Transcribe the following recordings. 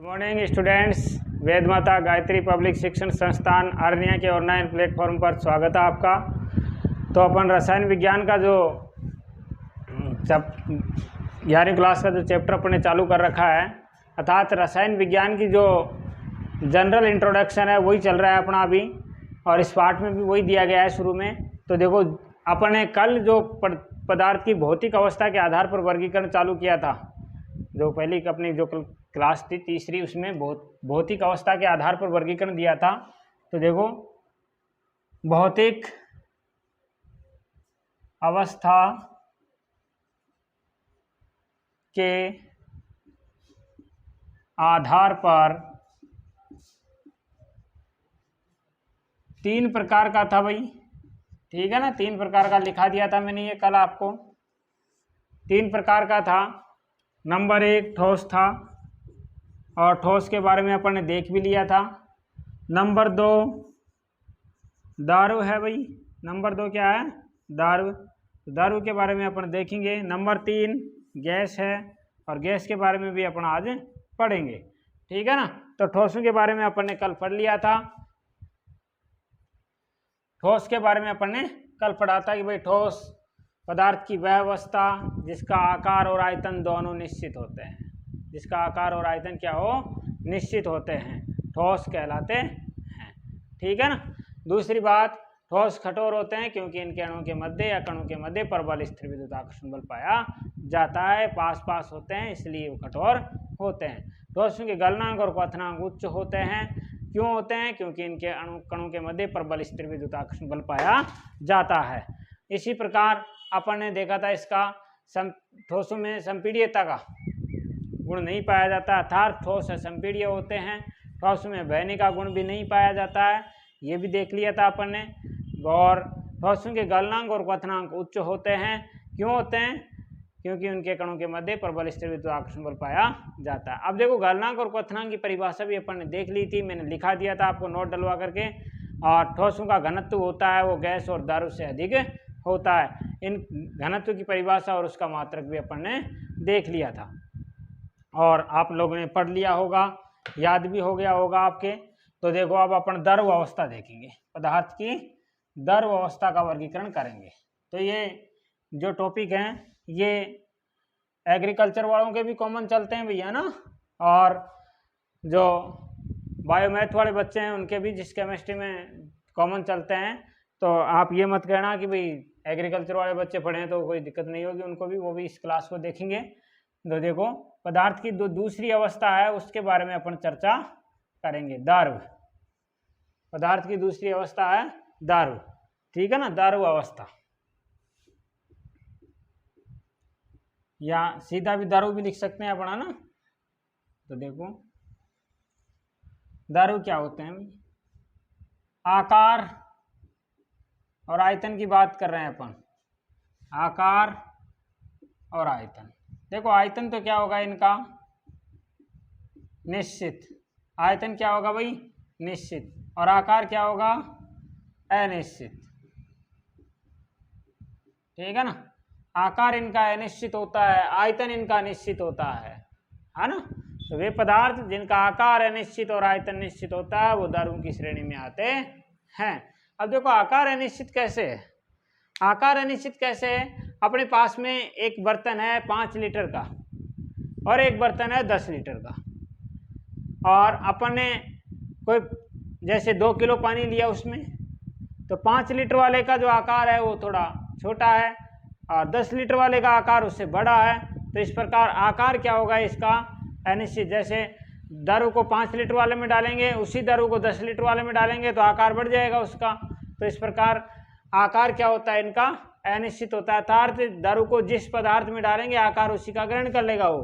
Morning students, वेद माता Gayatri public शिक्षण संस्थान अरनिया के ऑनलाइन प्लेटफॉर्म पर स्वागत है आपका। तो अपन रसायन विज्ञान का जो 11वीं क्लास का जो चैप्टर अपन ने चालू कर रखा है, अर्थात रसायन विज्ञान की जो जनरल इंट्रोडक्शन है वही चल रहा है अपना अभी, और इस पार्ट में भी वही दिया गया है शुरू में। तो देखो, अपन ने कल जो पदार्थ की भौतिक अवस्था के आधार पर वर्गीकरण चालू किया था, जो पहली अपनी जो क्लास थी तीसरी, उसमें भौतिक अवस्था के आधार पर वर्गीकरण दिया था। तो देखो, भौतिक अवस्था के आधार पर 3 प्रकार का था भाई, ठीक है ना। 3 प्रकार का लिखा दिया था मैंने ये कल आपको। 3 प्रकार का था। नंबर 1 ठोस था, और ठोस के बारे में अपन ने देख भी लिया था। नंबर 2 दारू है भाई। नंबर 2 क्या है? दारू। दारू के बारे में अपन देखेंगे। नंबर 3 गैस है, और गैस के बारे में भी अपन आज पढ़ेंगे, ठीक है ना। तो ठोसों के बारे में अपन ने कल पढ़ लिया था। ठोस के बारे में अपन ने कल पढ़ा था कि भाई ठोस पदार्थ की वह अवस्था जिसका आकार और आयतन दोनों निश्चित होते हैं। जिसका आकार और आयतन क्या हो? निश्चित होते हैं, ठोस कहलाते हैं, ठीक है ना। दूसरी बात, ठोस कठोर होते हैं क्योंकि इनके अणुओं के मध्य या कणों के मध्य प्रबल स्थिर विद्युत आकर्षण बल पाया जाता है। पास पास होते हैं इसलिए वो कठोर होते हैं। ठोसों के गलनांक और क्वथनांक उच्च होते हैं। क्यों होते हैं? क्योंकि इनके कणों के मध्य प्रबल स्थिर विद्युत आकर्षण बल पाया जाता है। इसी प्रकार अपन ने देखा था इसका ठोसों में संपीड्यता का गुण नहीं पाया जाता, अर्थात ठोस असंपीड्य होते हैं। ठोस में बहने का गुण भी नहीं पाया जाता है, ये भी देख लिया था अपन ने। और ठोसों के गलनांक और क्वथनांक उच्च होते हैं। क्यों होते हैं? क्योंकि उनके कणों के मध्य प्रबल स्थिर विद्युत आकर्षण बल पाया जाता है। अब देखो, गलनांक और क्वथनांक की परिभाषा भी अपन ने देख ली थी, मैंने लिखा दिया था आपको नोट डलवा करके। और ठोसों का घनत्व होता है वो गैस और दारू से अधिक होता है। इन घनत्व की परिभाषा और उसका मात्रक भी अपन ने देख लिया था, और आप लोगों ने पढ़ लिया होगा, याद भी हो गया होगा आपके। तो देखो, अब अपन द्रव अवस्था देखेंगे, पदार्थ की द्रव अवस्था का वर्गीकरण करेंगे। तो ये जो टॉपिक हैं ये एग्रीकल्चर वालों के भी कॉमन चलते हैं भैया ना, और जो बायोमैथ वाले बच्चे हैं उनके भी, जिस केमिस्ट्री में कॉमन चलते हैं। तो आप ये मत कहना कि भाई एग्रीकल्चर वाले बच्चे पढ़े हैं तो कोई दिक्कत नहीं होगी उनको भी, वो भी इस क्लास को देखेंगे। तो देखो, पदार्थ की दूसरी अवस्था है उसके बारे में अपन चर्चा करेंगे। दारू, पदार्थ की दूसरी अवस्था है दारू, ठीक है ना। दारू अवस्था, या सीधा भी दारू भी लिख सकते हैं अपना ना। तो देखो, दारू क्या होते हैं? आकार और आयतन की बात कर रहे हैं अपन, आकार और आयतन। देखो, आयतन तो क्या होगा इनका? निश्चित। आयतन क्या होगा भाई? निश्चित। और आकार क्या होगा? अनिश्चित, ठीक है ना। आकार इनका अनिश्चित होता है, आयतन इनका निश्चित होता है ना। तो वे पदार्थ जिनका आकार अनिश्चित और आयतन निश्चित होता है वो दारू की श्रेणी में आते हैं। अब देखो, आकार अनिश्चित कैसे है? आकार अनिश्चित कैसे है? अपने पास में एक बर्तन है 5 लीटर का और एक बर्तन है 10 लीटर का, और अपन ने कोई जैसे 2 किलो पानी लिया उसमें, तो 5 लीटर वाले का जो आकार है वो थोड़ा छोटा है और 10 लीटर वाले का आकार उससे बड़ा है। तो इस प्रकार आकार क्या होगा इसका? अनिश्चित। जैसे दारू को 5 लीटर वाले में डालेंगे, उसी दारू को 10 लीटर वाले में डालेंगे तो आकार बढ़ जाएगा उसका। तो इस प्रकार आकार क्या होता है इनका? अनिश्चित होता है, अर्थात दारू को जिस पदार्थ में डालेंगे आकार उसी का ग्रहण कर लेगा वो।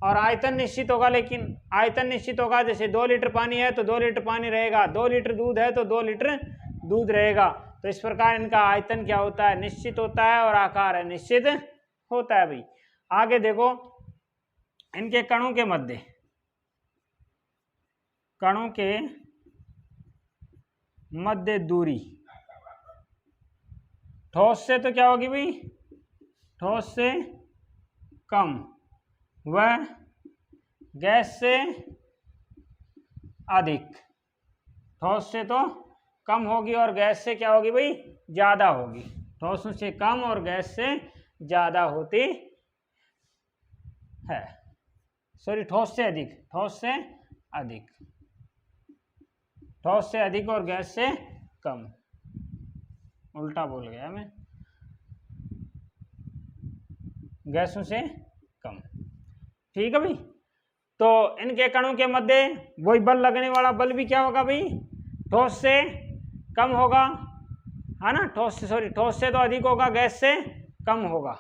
और आयतन निश्चित होगा, लेकिन आयतन निश्चित होगा, जैसे 2 लीटर पानी है तो 2 लीटर पानी रहेगा, 2 लीटर दूध है तो 2 लीटर दूध रहेगा। तो इस प्रकार इनका आयतन क्या होता है? निश्चित होता है, और आकार अनिश्चित होता है भाई। आगे देखो, इनके कणों के मध्य, कणों के मध्य दूरी ठोस से तो क्या होगी भाई? ठोस से कम, वह गैस से अधिक, ठोस से तो कम होगी और गैस से क्या होगी भाई, ज़्यादा होगी। ठोस से कम और गैस से ज़्यादा होती है, सॉरी ठोस से अधिक, ठोस से अधिक, ठोस से अधिक और गैस से कम, उल्टा बोल गया मैं, गैसों से कम। ठीक है भाई। तो इनके कणों के मध्य वही बल लगने वाला बल भी क्या होगा भाई, ठोस से कम होगा, है ना, ठोस से, सॉरी ठोस से तो अधिक होगा, गैस से कम होगा।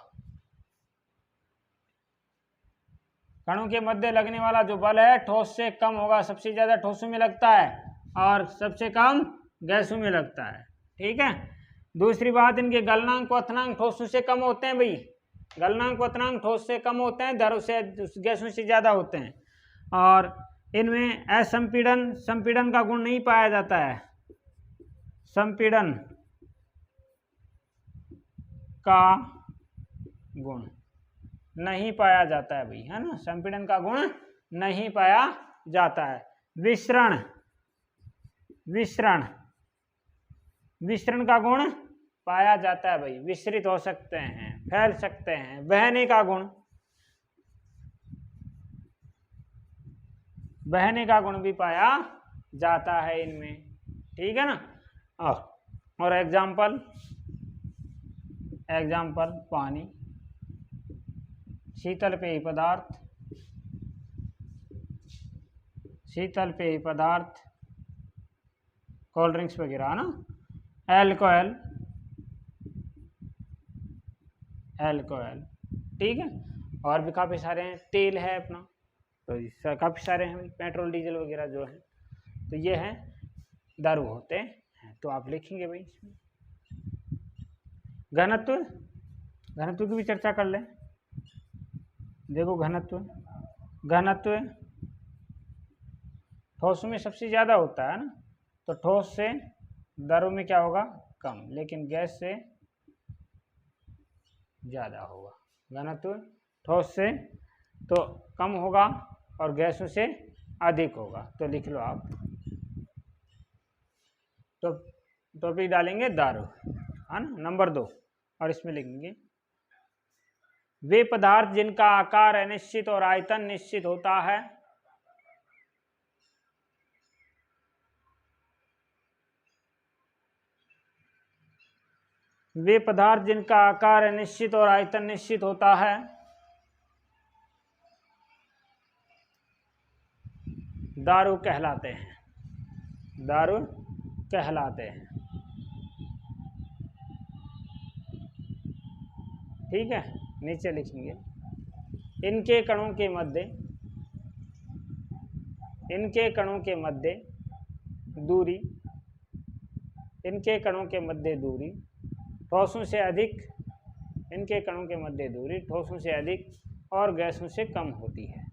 कणों के मध्य लगने वाला जो बल है ठोस से कम होगा, सबसे ज्यादा ठोसों में लगता है और सबसे कम गैसों में लगता है। ठीक है। दूसरी बात, इनके गलनांक क्वथनांक ठोसों से कम होते हैं भाई, गलनांक क्वथनांक ठोस से कम होते हैं, द्रव से गैसों से ज्यादा होते हैं। और इनमें असंपीड़न, संपीड़न का गुण नहीं पाया जाता है, संपीड़न का गुण नहीं पाया जाता है भाई, है ना, संपीड़न का गुण नहीं पाया जाता है। विसरण, विसरण, विसरण का गुण पाया जाता है भाई, विसरित हो सकते हैं, फैल सकते हैं। बहने का गुण, बहने का गुण भी पाया जाता है इनमें। ठीक है ना। और एग्जाम्पल, एग्जाम्पल पानी, शीतल पेय पदार्थ, शीतल पेय पदार्थ, कोल्ड ड्रिंक्स वगैरह ना, एल्कोहल, एल्कोहल। ठीक है। और भी काफ़ी सारे हैं, तेल है अपना, तो काफ़ी सारे हैं, पेट्रोल डीजल वगैरह जो है, तो ये हैं दारू होते हैं। तो आप लिखेंगे भाई इसमें। घनत्व, घनत्व की भी चर्चा कर लें। देखो घनत्व, घनत्व ठोस में सबसे ज़्यादा होता है ना, तो ठोस से द्रव में क्या होगा, कम, लेकिन गैस से ज़्यादा होगा। घनत्व ठोस से तो कम होगा और गैसों से अधिक होगा। तो लिख लो आप, तो टॉपिक डालेंगे दारू, है ना, नंबर 2, और इसमें लिखेंगे वे पदार्थ जिनका आकार अनिश्चित और आयतन निश्चित होता है, वे पदार्थ जिनका आकार अनिश्चित और आयतन निश्चित होता है, दारू कहलाते हैं, दारू कहलाते हैं। ठीक है। नीचे लिखेंगे इनके कणों के मध्य, इनके कणों के मध्य दूरी, इनके कणों के मध्य दूरी ठोसों से अधिक, इनके कणों के मध्य दूरी ठोसों से अधिक और गैसों से कम होती है,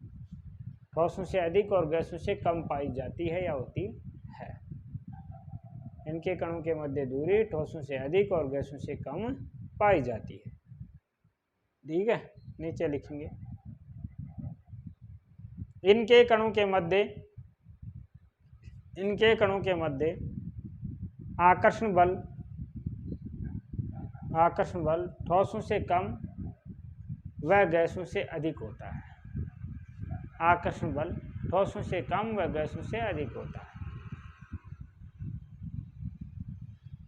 ठोसों से अधिक और गैसों से कम पाई जाती है या होती है। इनके कणों के मध्य दूरी ठोसों से अधिक और गैसों से कम पाई जाती है। ठीक है। नीचे लिखेंगे इनके कणों के मध्य, इनके कणों के मध्य आकर्षण बल, आकर्षण बल ठोसों से कम व गैसों से अधिक होता है, आकर्षण बल ठोसों से कम व गैसों से अधिक होता है।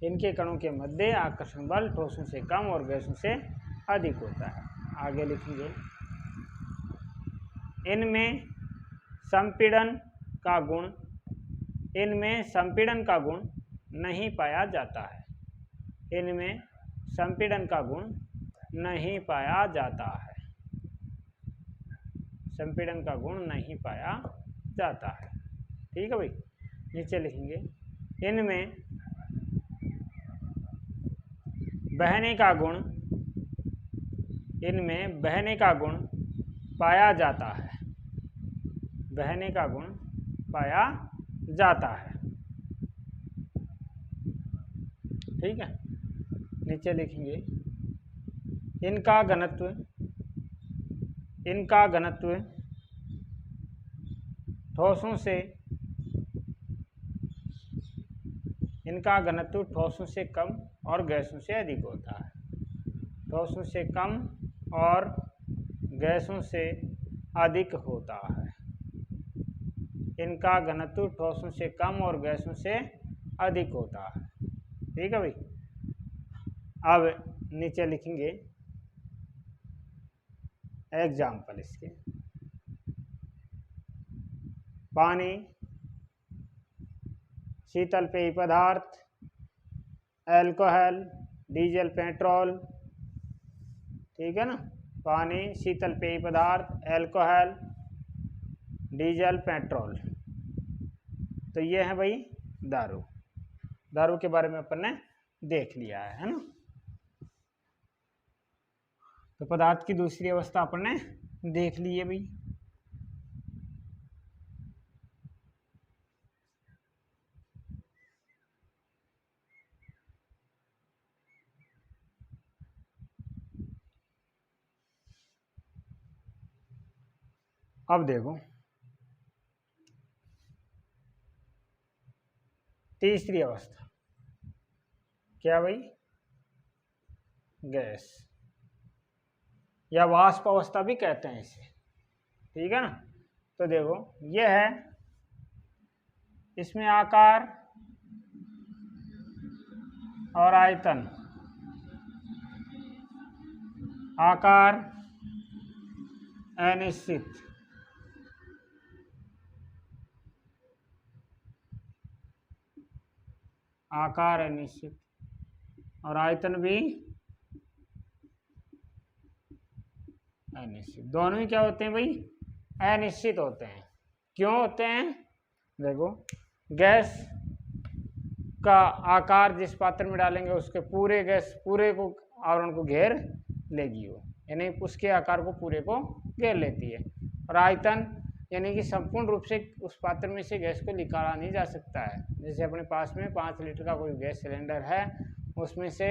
इनके कणों के मध्य आकर्षण बल ठोसों से कम और गैसों से अधिक होता है। आगे लिखेंगे इनमें संपीड़न का गुण, इनमें संपीड़न का गुण नहीं पाया जाता है, इनमें संपीड़न का गुण नहीं पाया जाता है, संपीड़न का गुण नहीं पाया जाता है। ठीक है भाई। नीचे लिखेंगे इनमें बहने का गुण, इनमें बहने का गुण पाया जाता है, बहने का गुण पाया जाता है। ठीक है। नीचे लिखेंगे इनका घनत्व, इनका घनत्व ठोसों से इनका घनत्व ठोसों से कम और गैसों से अधिक होता है। ठोसों से कम और गैसों से अधिक होता है। इनका घनत्व ठोसों से कम और गैसों से अधिक होता है। ठीक है भाई। अब नीचे लिखेंगे एग्जाम्पल इसके। पानी, शीतल पेय पदार्थ, अल्कोहल, डीजल, पेट्रोल। ठीक है ना। पानी, शीतल पेय पदार्थ, अल्कोहल, डीजल, पेट्रोल। तो ये है भाई दारू। दारू के बारे में अपन ने देख लिया है ना। तो पदार्थ की दूसरी अवस्था अपन ने देख ली है भाई। अब देखो तीसरी अवस्था क्या भाई? गैस या वाष्प अवस्था भी कहते हैं इसे। ठीक है ना। तो देखो ये है, इसमें आकार और आयतन, आकार अनिश्चित, आकार अनिश्चित और आयतन भी अनिश्चित। दोनों ही क्या होते हैं भाई? अनिश्चित होते हैं। क्यों होते हैं? देखो गैस का आकार जिस पात्र में डालेंगे उसके पूरे गैस पूरे को आवरण को घेर लेगी वो, यानी उसके आकार को पूरे को घेर लेती है। और आयतन यानी कि संपूर्ण रूप से उस पात्र में से गैस को निकाला नहीं जा सकता है। जैसे अपने पास में 5 लीटर का कोई गैस सिलेंडर है, उसमें से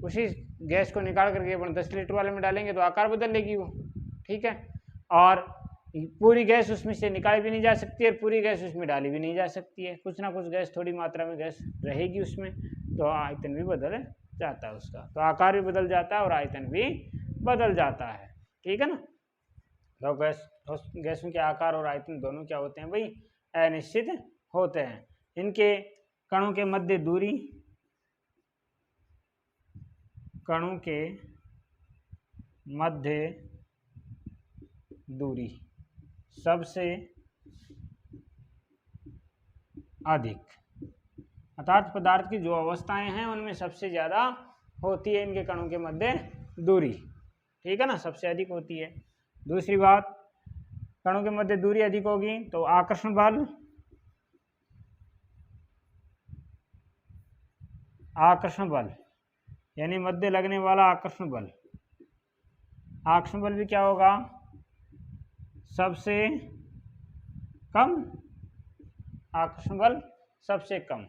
उसी गैस को निकाल करके अपन 10 लीटर वाले में डालेंगे तो आकार बदल लेगी वो। ठीक है। और पूरी गैस उसमें से निकाली भी नहीं जा सकती और पूरी गैस उसमें डाली भी नहीं जा सकती है। कुछ ना कुछ गैस, थोड़ी मात्रा में गैस रहेगी उसमें, तो आयतन भी बदल जाता है उसका। तो आकार भी बदल जाता है और आयतन भी बदल जाता है। ठीक है ना। तो गैसों के आकार और आयतन दोनों क्या होते हैं भाई? अनिश्चित होते हैं। इनके कणों के मध्य दूरी, कणों के मध्य दूरी सबसे अधिक, अर्थात पदार्थ की जो अवस्थाएं हैं उनमें सबसे ज़्यादा होती है इनके कणों के मध्य दूरी। ठीक है ना, सबसे अधिक होती है। दूसरी बात, कणों के मध्य दूरी अधिक होगी तो आकर्षण बल, आकर्षण बल यानी मध्य लगने वाला आकर्षण बल, आकर्षण बल भी क्या होगा? सबसे कम, आकर्षण बल सबसे कम।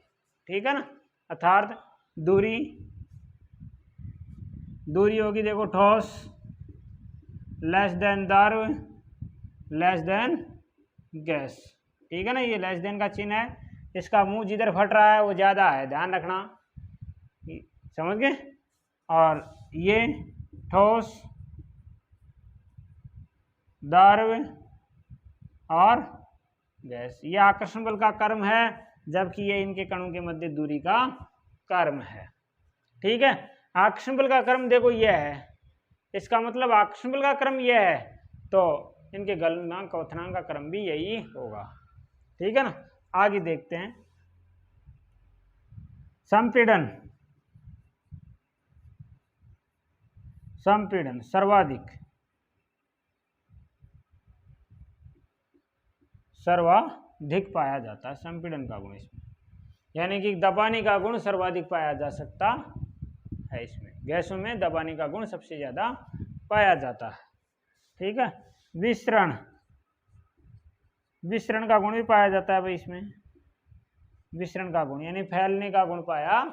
ठीक है ना। अर्थात दूरी, दूरी होगी देखो ठोस लेस देन द्रव लेस देन गैस। ठीक है ना। ये लेस देन का चिन्ह है, इसका मुंह जिधर फट रहा है वो ज़्यादा है, ध्यान रखना, समझ गए। और ये ठोस, द्रव और गैस, ये आकर्षण बल का कर्म है, जबकि ये इनके कणों के मध्य दूरी का कर्म है। ठीक है। आकर्षण बल का कर्म देखो ये है, इसका मतलब आकर्षण बल का क्रम यह है, तो इनके गलनांक क्वथनांक का क्रम भी यही होगा। ठीक है ना। आगे देखते हैं संपीड़न। संपीड़न सर्वाधिक पाया जाता है संपीड़न का गुण इसमें, यानी कि दबाने का गुण सर्वाधिक पाया जा सकता है इसमें। गैसों में दबाने का गुण सबसे ज़्यादा पाया जाता है। ठीक है। विसरण, विसरण का गुण भी पाया जाता है भाई इसमें। विसरण का गुण यानी फैलने का गुण पाया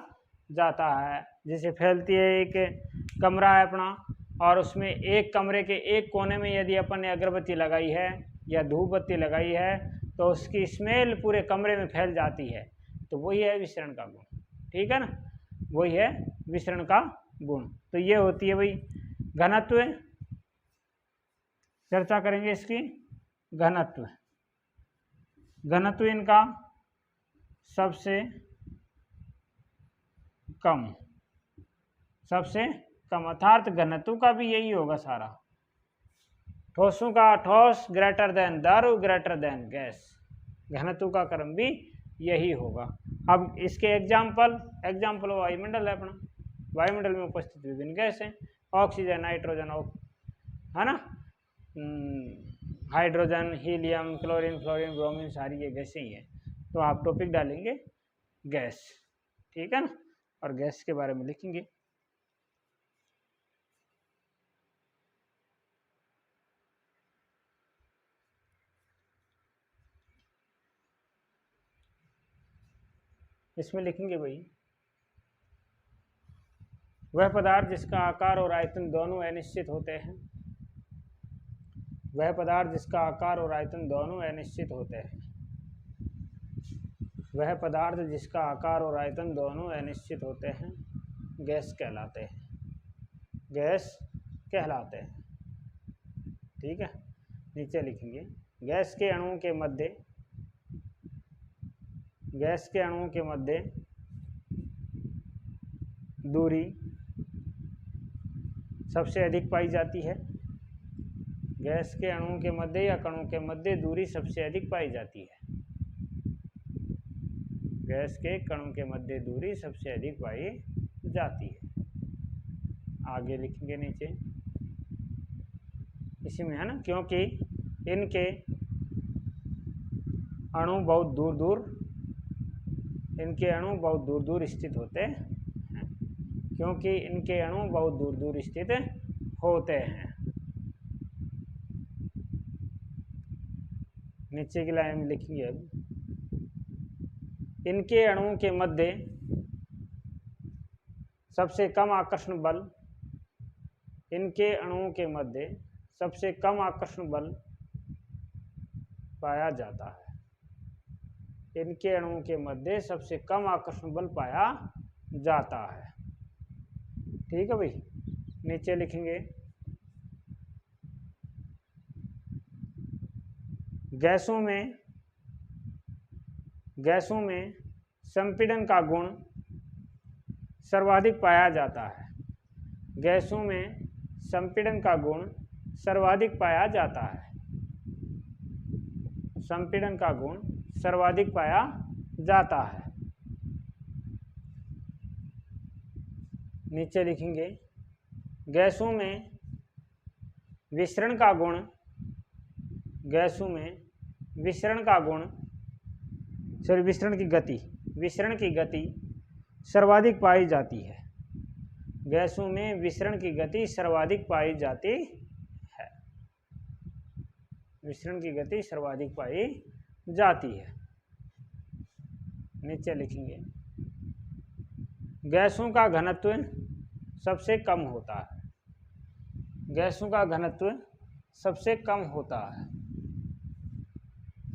जाता है। जैसे फैलती है, एक कमरा है अपना और उसमें एक कमरे के एक कोने में यदि अपन ने अगरबत्ती लगाई है या धूप बत्ती लगाई है तो उसकी स्मेल पूरे कमरे में फैल जाती है। तो वही है विसरण का गुण, ठीक है ना, वही है विसरण का गुण। तो ये होती है भाई घनत्व, चर्चा करेंगे इसकी। घनत्व, घनत्व इनका सबसे कम, सबसे कम, अर्थात घनत्व का भी यही होगा सारा। ठोसों का ठोस ग्रेटर देन द्रव ग्रेटर देन गैस, घनत्व का क्रम भी यही होगा। अब इसके एग्जाम्पल वायुमंडल है अपना, वायुमंडल में उपस्थित विभिन्न गैस हैं, ऑक्सीजन, नाइट्रोजन, है ना, hydrogen, helium, chlorine, fluorine, bromine, सारी ये गैसें ही हैं। तो आप टॉपिक डालेंगे गैस, ठीक है ना, और गैस के बारे में लिखेंगे। इसमें लिखेंगे भाई वह पदार्थ जिसका आकार और आयतन दोनों अनिश्चित होते हैं, वह पदार्थ जिसका आकार और आयतन दोनों अनिश्चित होते हैं, वह पदार्थ जिसका आकार और आयतन दोनों अनिश्चित होते हैं गैस कहलाते हैं, गैस कहलाते हैं, ठीक है। नीचे लिखेंगे गैस के अणुओं के मध्य, गैस के अणुओं के मध्य दूरी सबसे अधिक पाई जाती है, गैस के अणुओं के मध्य या कणों के मध्य दूरी सबसे अधिक पाई जाती है, गैस के कणों के मध्य दूरी सबसे अधिक पाई जाती है। आगे लिखेंगे नीचे इसी में, है ना, क्योंकि इनके अणु बहुत दूर दूर, इनके अणु बहुत दूर दूर स्थित होते हैं, क्योंकि इनके अणु बहुत दूर दूर स्थित होते हैं। नीचे की लाइन में लिखेंगे अब इनके अणुओं के मध्य सबसे कम आकर्षण बल, इनके अणुओं के मध्य सबसे कम आकर्षण बल पाया जाता है, इनके अणुओं के मध्य सबसे कम आकर्षण बल पाया जाता है, ठीक है भाई। नीचे लिखेंगे गैसों में संपीड़न का गुण सर्वाधिक पाया जाता है, गैसों में संपीड़न का गुण सर्वाधिक पाया जाता है, संपीड़न का गुण सर्वाधिक पाया जाता है। नीचे लिखेंगे गैसों में विसरण का गुण, गैसों में विसरण का गुण, सॉरी विसरण की गति, विसरण की गति सर्वाधिक पाई जाती है, गैसों में विसरण की गति सर्वाधिक पाई जाती है, विसरण की गति सर्वाधिक पाई जाती है। नीचे लिखेंगे गैसों का घनत्व सबसे कम होता है, गैसों का घनत्व सबसे कम होता है,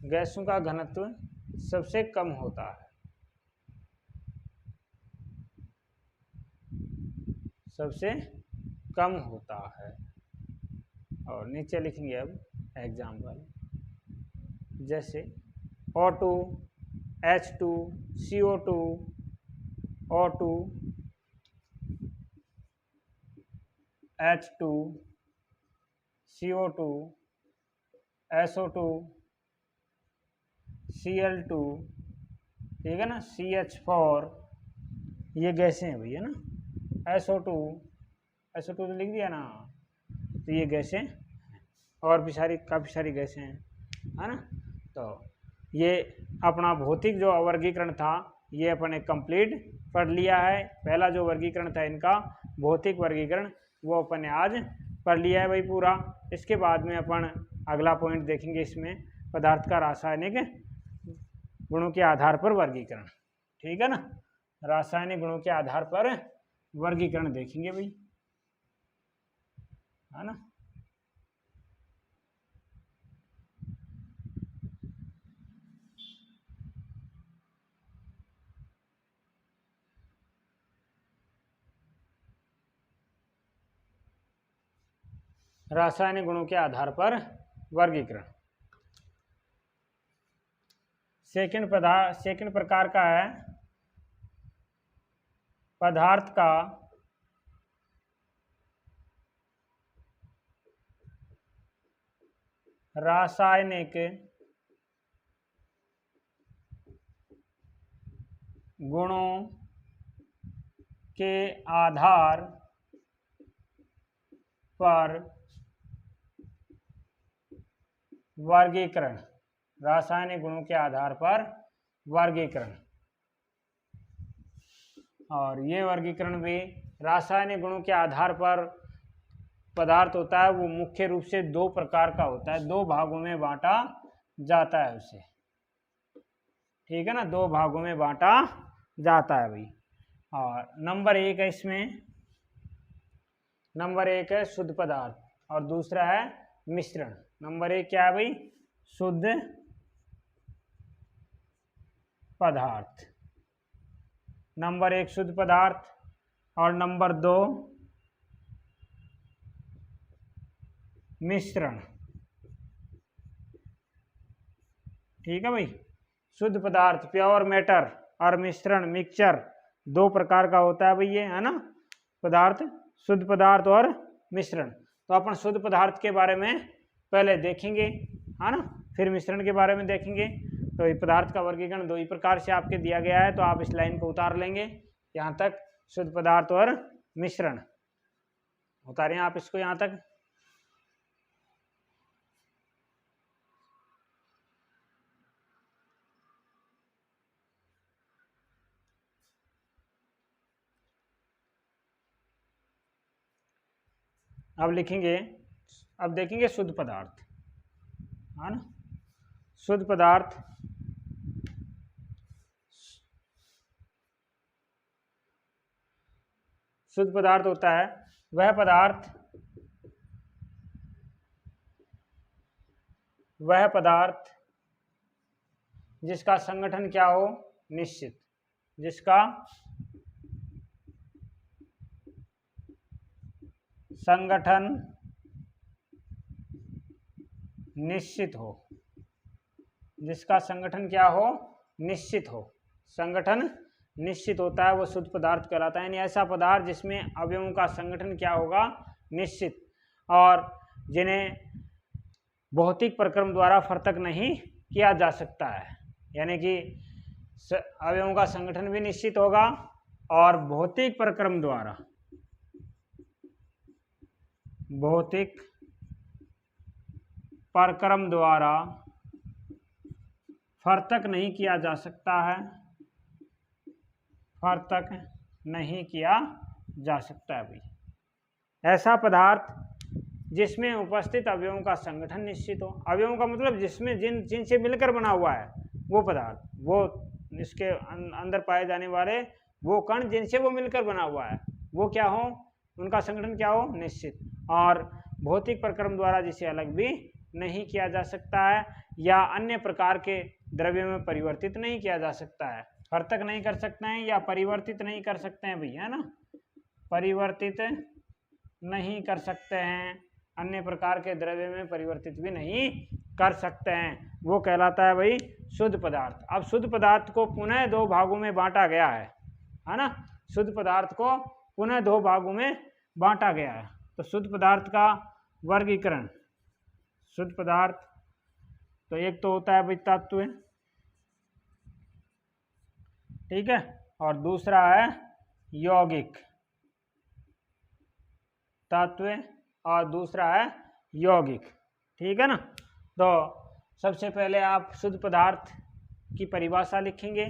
गैसों का घनत्व सबसे कम होता है, सबसे कम होता है। और नीचे लिखेंगे अब एग्जाम्पल, जैसे O2, H2, CO2, O2, H2, CO2, SO2, Cl2, ठीक है ना, CH4, ये गैसें हैं भैया ना, SO2, SO2 तो लिख दिया ना, तो ये गैसें और भी सारी काफ़ी सारी गैसें हैं, है ना। तो ये अपना भौतिक जो वर्गीकरण था ये अपने कंप्लीट पढ़ लिया है। पहला जो वर्गीकरण था इनका भौतिक वर्गीकरण वो अपने आज पढ़ लिया है भाई पूरा। इसके बाद में अपन अगला पॉइंट देखेंगे, इसमें पदार्थ का रासायनिक गुणों के आधार पर वर्गीकरण, ठीक है ना, रासायनिक गुणों के आधार पर वर्गीकरण देखेंगे भाई, है ना। रासायनिक गुणों के आधार पर वर्गीकरण। सेकंड प्रकार का है पदार्थ का रासायनिक गुणों के आधार पर वर्गीकरण। रासायनिक गुणों के आधार पर वर्गीकरण। और ये वर्गीकरण भी रासायनिक गुणों के आधार पर पदार्थ होता है, वो मुख्य रूप से दो प्रकार का होता है, दो भागों में बांटा जाता है उसे। ठीक है ना, दो भागों में बांटा जाता है भाई। और नंबर एक है इसमें, नंबर एक है शुद्ध पदार्थ और दूसरा है मिश्रण। नंबर एक क्या है भाई? शुद्ध पदार्थ। नंबर एक शुद्ध पदार्थ और नंबर दो मिश्रण। ठीक है भाई, शुद्ध पदार्थ प्योर मैटर और मिश्रण मिक्सचर दो प्रकार का होता है भाई, ये है ना पदार्थ, शुद्ध पदार्थ और मिश्रण। तो अपन शुद्ध पदार्थ के बारे में पहले देखेंगे, है ना, फिर मिश्रण के बारे में देखेंगे। तो ये पदार्थ का वर्गीकरण दो ही प्रकार से आपके दिया गया है, तो आप इस लाइन को उतार लेंगे यहाँ तक, शुद्ध पदार्थ और मिश्रण उतारें आप इसको यहाँ तक। अब लिखेंगे, अब देखेंगे शुद्ध पदार्थ, है ना। शुद्ध पदार्थ शुद्ध पदार्थ होता है वह पदार्थ जिसका संगठन क्या हो? निश्चित। जिसका संगठन निश्चित हो। जिसका संगठन क्या हो? निश्चित हो। संगठन निश्चित होता है वो शुद्ध पदार्थ कहलाता है। यानी ऐसा पदार्थ जिसमें अवयवों का संगठन क्या होगा? निश्चित, और जिन्हें भौतिक प्रक्रम द्वारा फर्तक नहीं किया जा सकता है। यानी कि अवयवों का संगठन भी निश्चित होगा और भौतिक प्रक्रम द्वारा फर्तक नहीं किया जा सकता है, फर्तक नहीं किया जा सकता है भाई। ऐसा पदार्थ जिसमें उपस्थित अवयवों का संगठन निश्चित हो। अवयवों का मतलब जिसमें जिनसे मिलकर बना हुआ है वो पदार्थ, वो इसके अंदर पाए जाने वाले वो कण जिनसे वो मिलकर बना हुआ है वो क्या हो? उनका संगठन क्या हो? निश्चित। और भौतिक प्रक्रम द्वारा जिसे अलग भी नहीं किया जा सकता है या अन्य प्रकार के द्रव्यों में परिवर्तित नहीं किया जा सकता है। फर्तक नहीं कर सकते हैं या परिवर्तित नहीं कर सकते हैं भैया, है ना, परिवर्तित नहीं कर सकते हैं, अन्य प्रकार के द्रव्य में परिवर्तित भी नहीं कर सकते हैं, वो कहलाता है भाई शुद्ध पदार्थ। अब शुद्ध पदार्थ को पुनः दो भागों में बांटा गया है ना। शुद्ध पदार्थ को पुनः दो भागों में बांटा गया है। तो शुद्ध पदार्थ का वर्गीकरण, शुद्ध पदार्थ तो एक तो होता है भाई तत्व, ठीक है, और दूसरा है यौगिक तत्व और दूसरा है यौगिक। ठीक है ना। तो सबसे पहले आप शुद्ध पदार्थ की परिभाषा लिखेंगे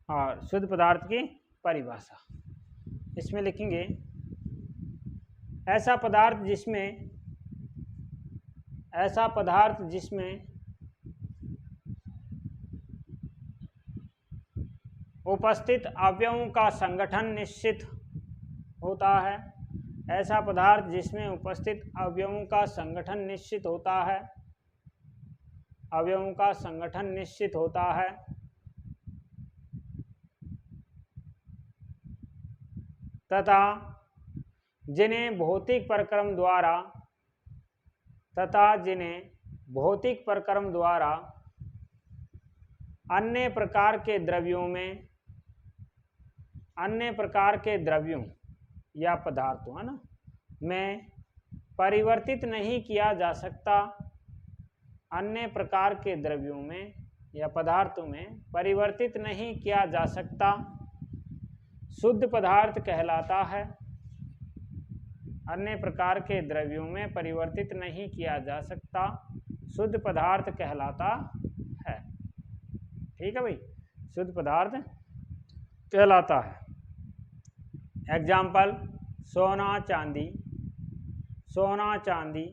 और शुद्ध पदार्थ की परिभाषा इसमें लिखेंगे, ऐसा पदार्थ जिसमें उपस्थित अवयवों का संगठन निश्चित होता है। ऐसा पदार्थ जिसमें उपस्थित अवयवों का संगठन निश्चित होता है, अवयवों का संगठन निश्चित होता है तथा जिन्हें भौतिक प्रक्रम द्वारा तथा जिन्हें भौतिक प्रक्रम द्वारा अन्य प्रकार के द्रव्यों या पदार्थों, है ना, में परिवर्तित नहीं किया जा सकता, अन्य प्रकार के द्रव्यों में या पदार्थों में परिवर्तित नहीं किया जा सकता, शुद्ध पदार्थ कहलाता है। अन्य प्रकार के द्रव्यों में परिवर्तित नहीं किया जा सकता, शुद्ध पदार्थ कहलाता है। ठीक है भाई, शुद्ध पदार्थ कहलाता है। एग्जाम्पल, सोना चांदी,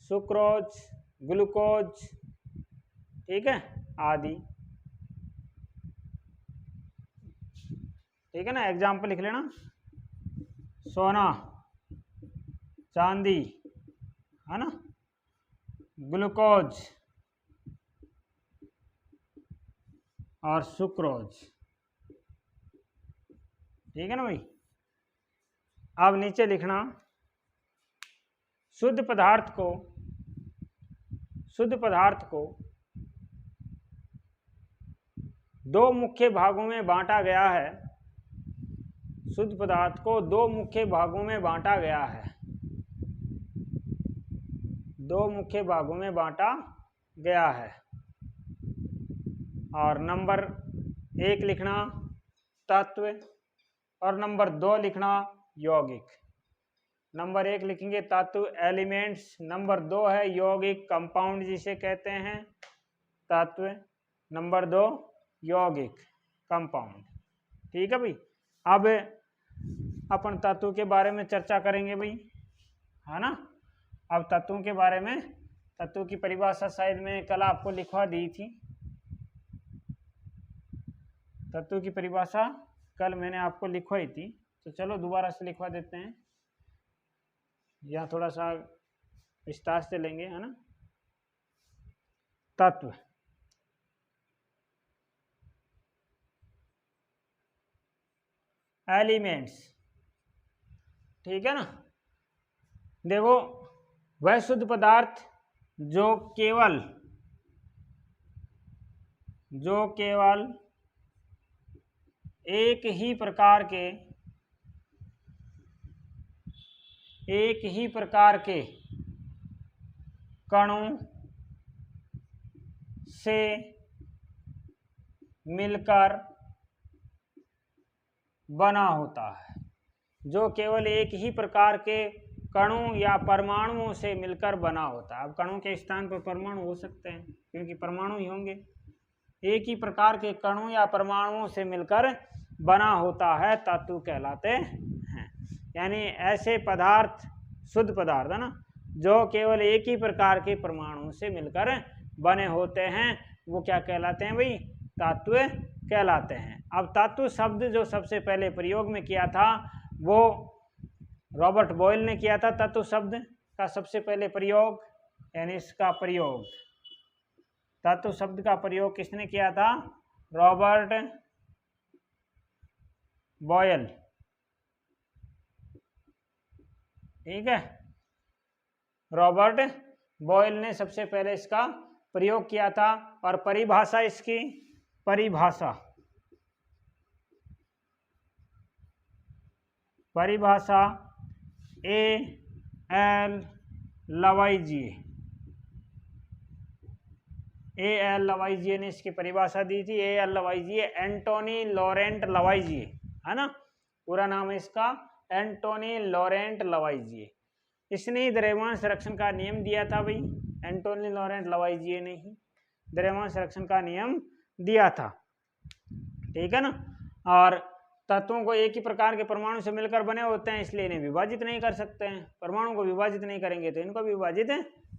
सुक्रोज, ग्लूकोज, ठीक है, आदि। ठीक है ना, एग्जाम्पल लिख लेना, सोना, चांदी, है ना, ग्लूकोज और सुक्रोज। ठीक है ना भाई। अब नीचे लिखना, शुद्ध पदार्थ को दो मुख्य भागों में बांटा गया है। शुद्ध पदार्थ को दो मुख्य भागों में बांटा गया है। दो मुख्य भागों में बांटा गया है। और नंबर 1 लिखना तत्व और नंबर 2 लिखना यौगिक। नंबर 1 लिखेंगे तत्व एलिमेंट्स, नंबर 2 है यौगिक कंपाउंड जिसे कहते हैं तत्व, नंबर 2 यौगिक कंपाउंड। ठीक है भाई। अब अपन तत्व के बारे में चर्चा करेंगे भाई, है ना। अब तत्वों के बारे में, तत्व की परिभाषा शायद मैं कल आपको लिखवा दी थी। तत्व की परिभाषा कल मैंने आपको लिखवाई थी, तो चलो दोबारा से लिखवा देते हैं, यहाँ थोड़ा सा विस्तार से लेंगे, है ना। तत्व, एलिमेंट्स, ठीक है ना। देखो, वह शुद्ध पदार्थ जो केवल एक ही प्रकार के कणों से मिलकर बना होता है। जो केवल एक ही प्रकार के कणों या परमाणुओं से मिलकर बना होता है। अब कणों के स्थान पर परमाणु हो सकते हैं, क्योंकि परमाणु ही होंगे। एक ही प्रकार के कणों या परमाणुओं से मिलकर बना होता है, तत्व कहलाते हैं। यानी ऐसे पदार्थ, शुद्ध पदार्थ, है ना, जो केवल एक ही प्रकार के परमाणुओं से मिलकर बने होते हैं, वो क्या कहलाते हैं भाई? तत्व कहलाते हैं। अब तत्व शब्द जो सबसे पहले प्रयोग में किया था, वो रॉबर्ट बॉयल ने किया था। तत्व शब्द का सबसे पहले प्रयोग, यानी इसका प्रयोग, तत्व शब्द का प्रयोग किसने किया था? Robert Boyle. ठीक है, रॉबर्ट बॉयल ने सबसे पहले इसका प्रयोग किया था। और परिभाषा, इसकी परिभाषा A.L. लवाइजिए ने इसकी परिभाषा दी थी। A.L. लवाइजिए, एंटोनी लॉरेंट लवाइजिए, है ना, पूरा नाम है इसका एंटोनी लॉरेंट लवाइजिए। इसने ही द्रव्यमान संरक्षण का नियम दिया था भाई। एंटोनी लॉरेंट लवाइजिए ने ही द्रव्यमान संरक्षण का नियम दिया था। ठीक है ना। और तत्वों को एक ही प्रकार के परमाणु से मिलकर बने होते हैं, इसलिए इन्हें विभाजित नहीं कर सकते हैं। परमाणु को विभाजित नहीं करेंगे तो इनको विभाजित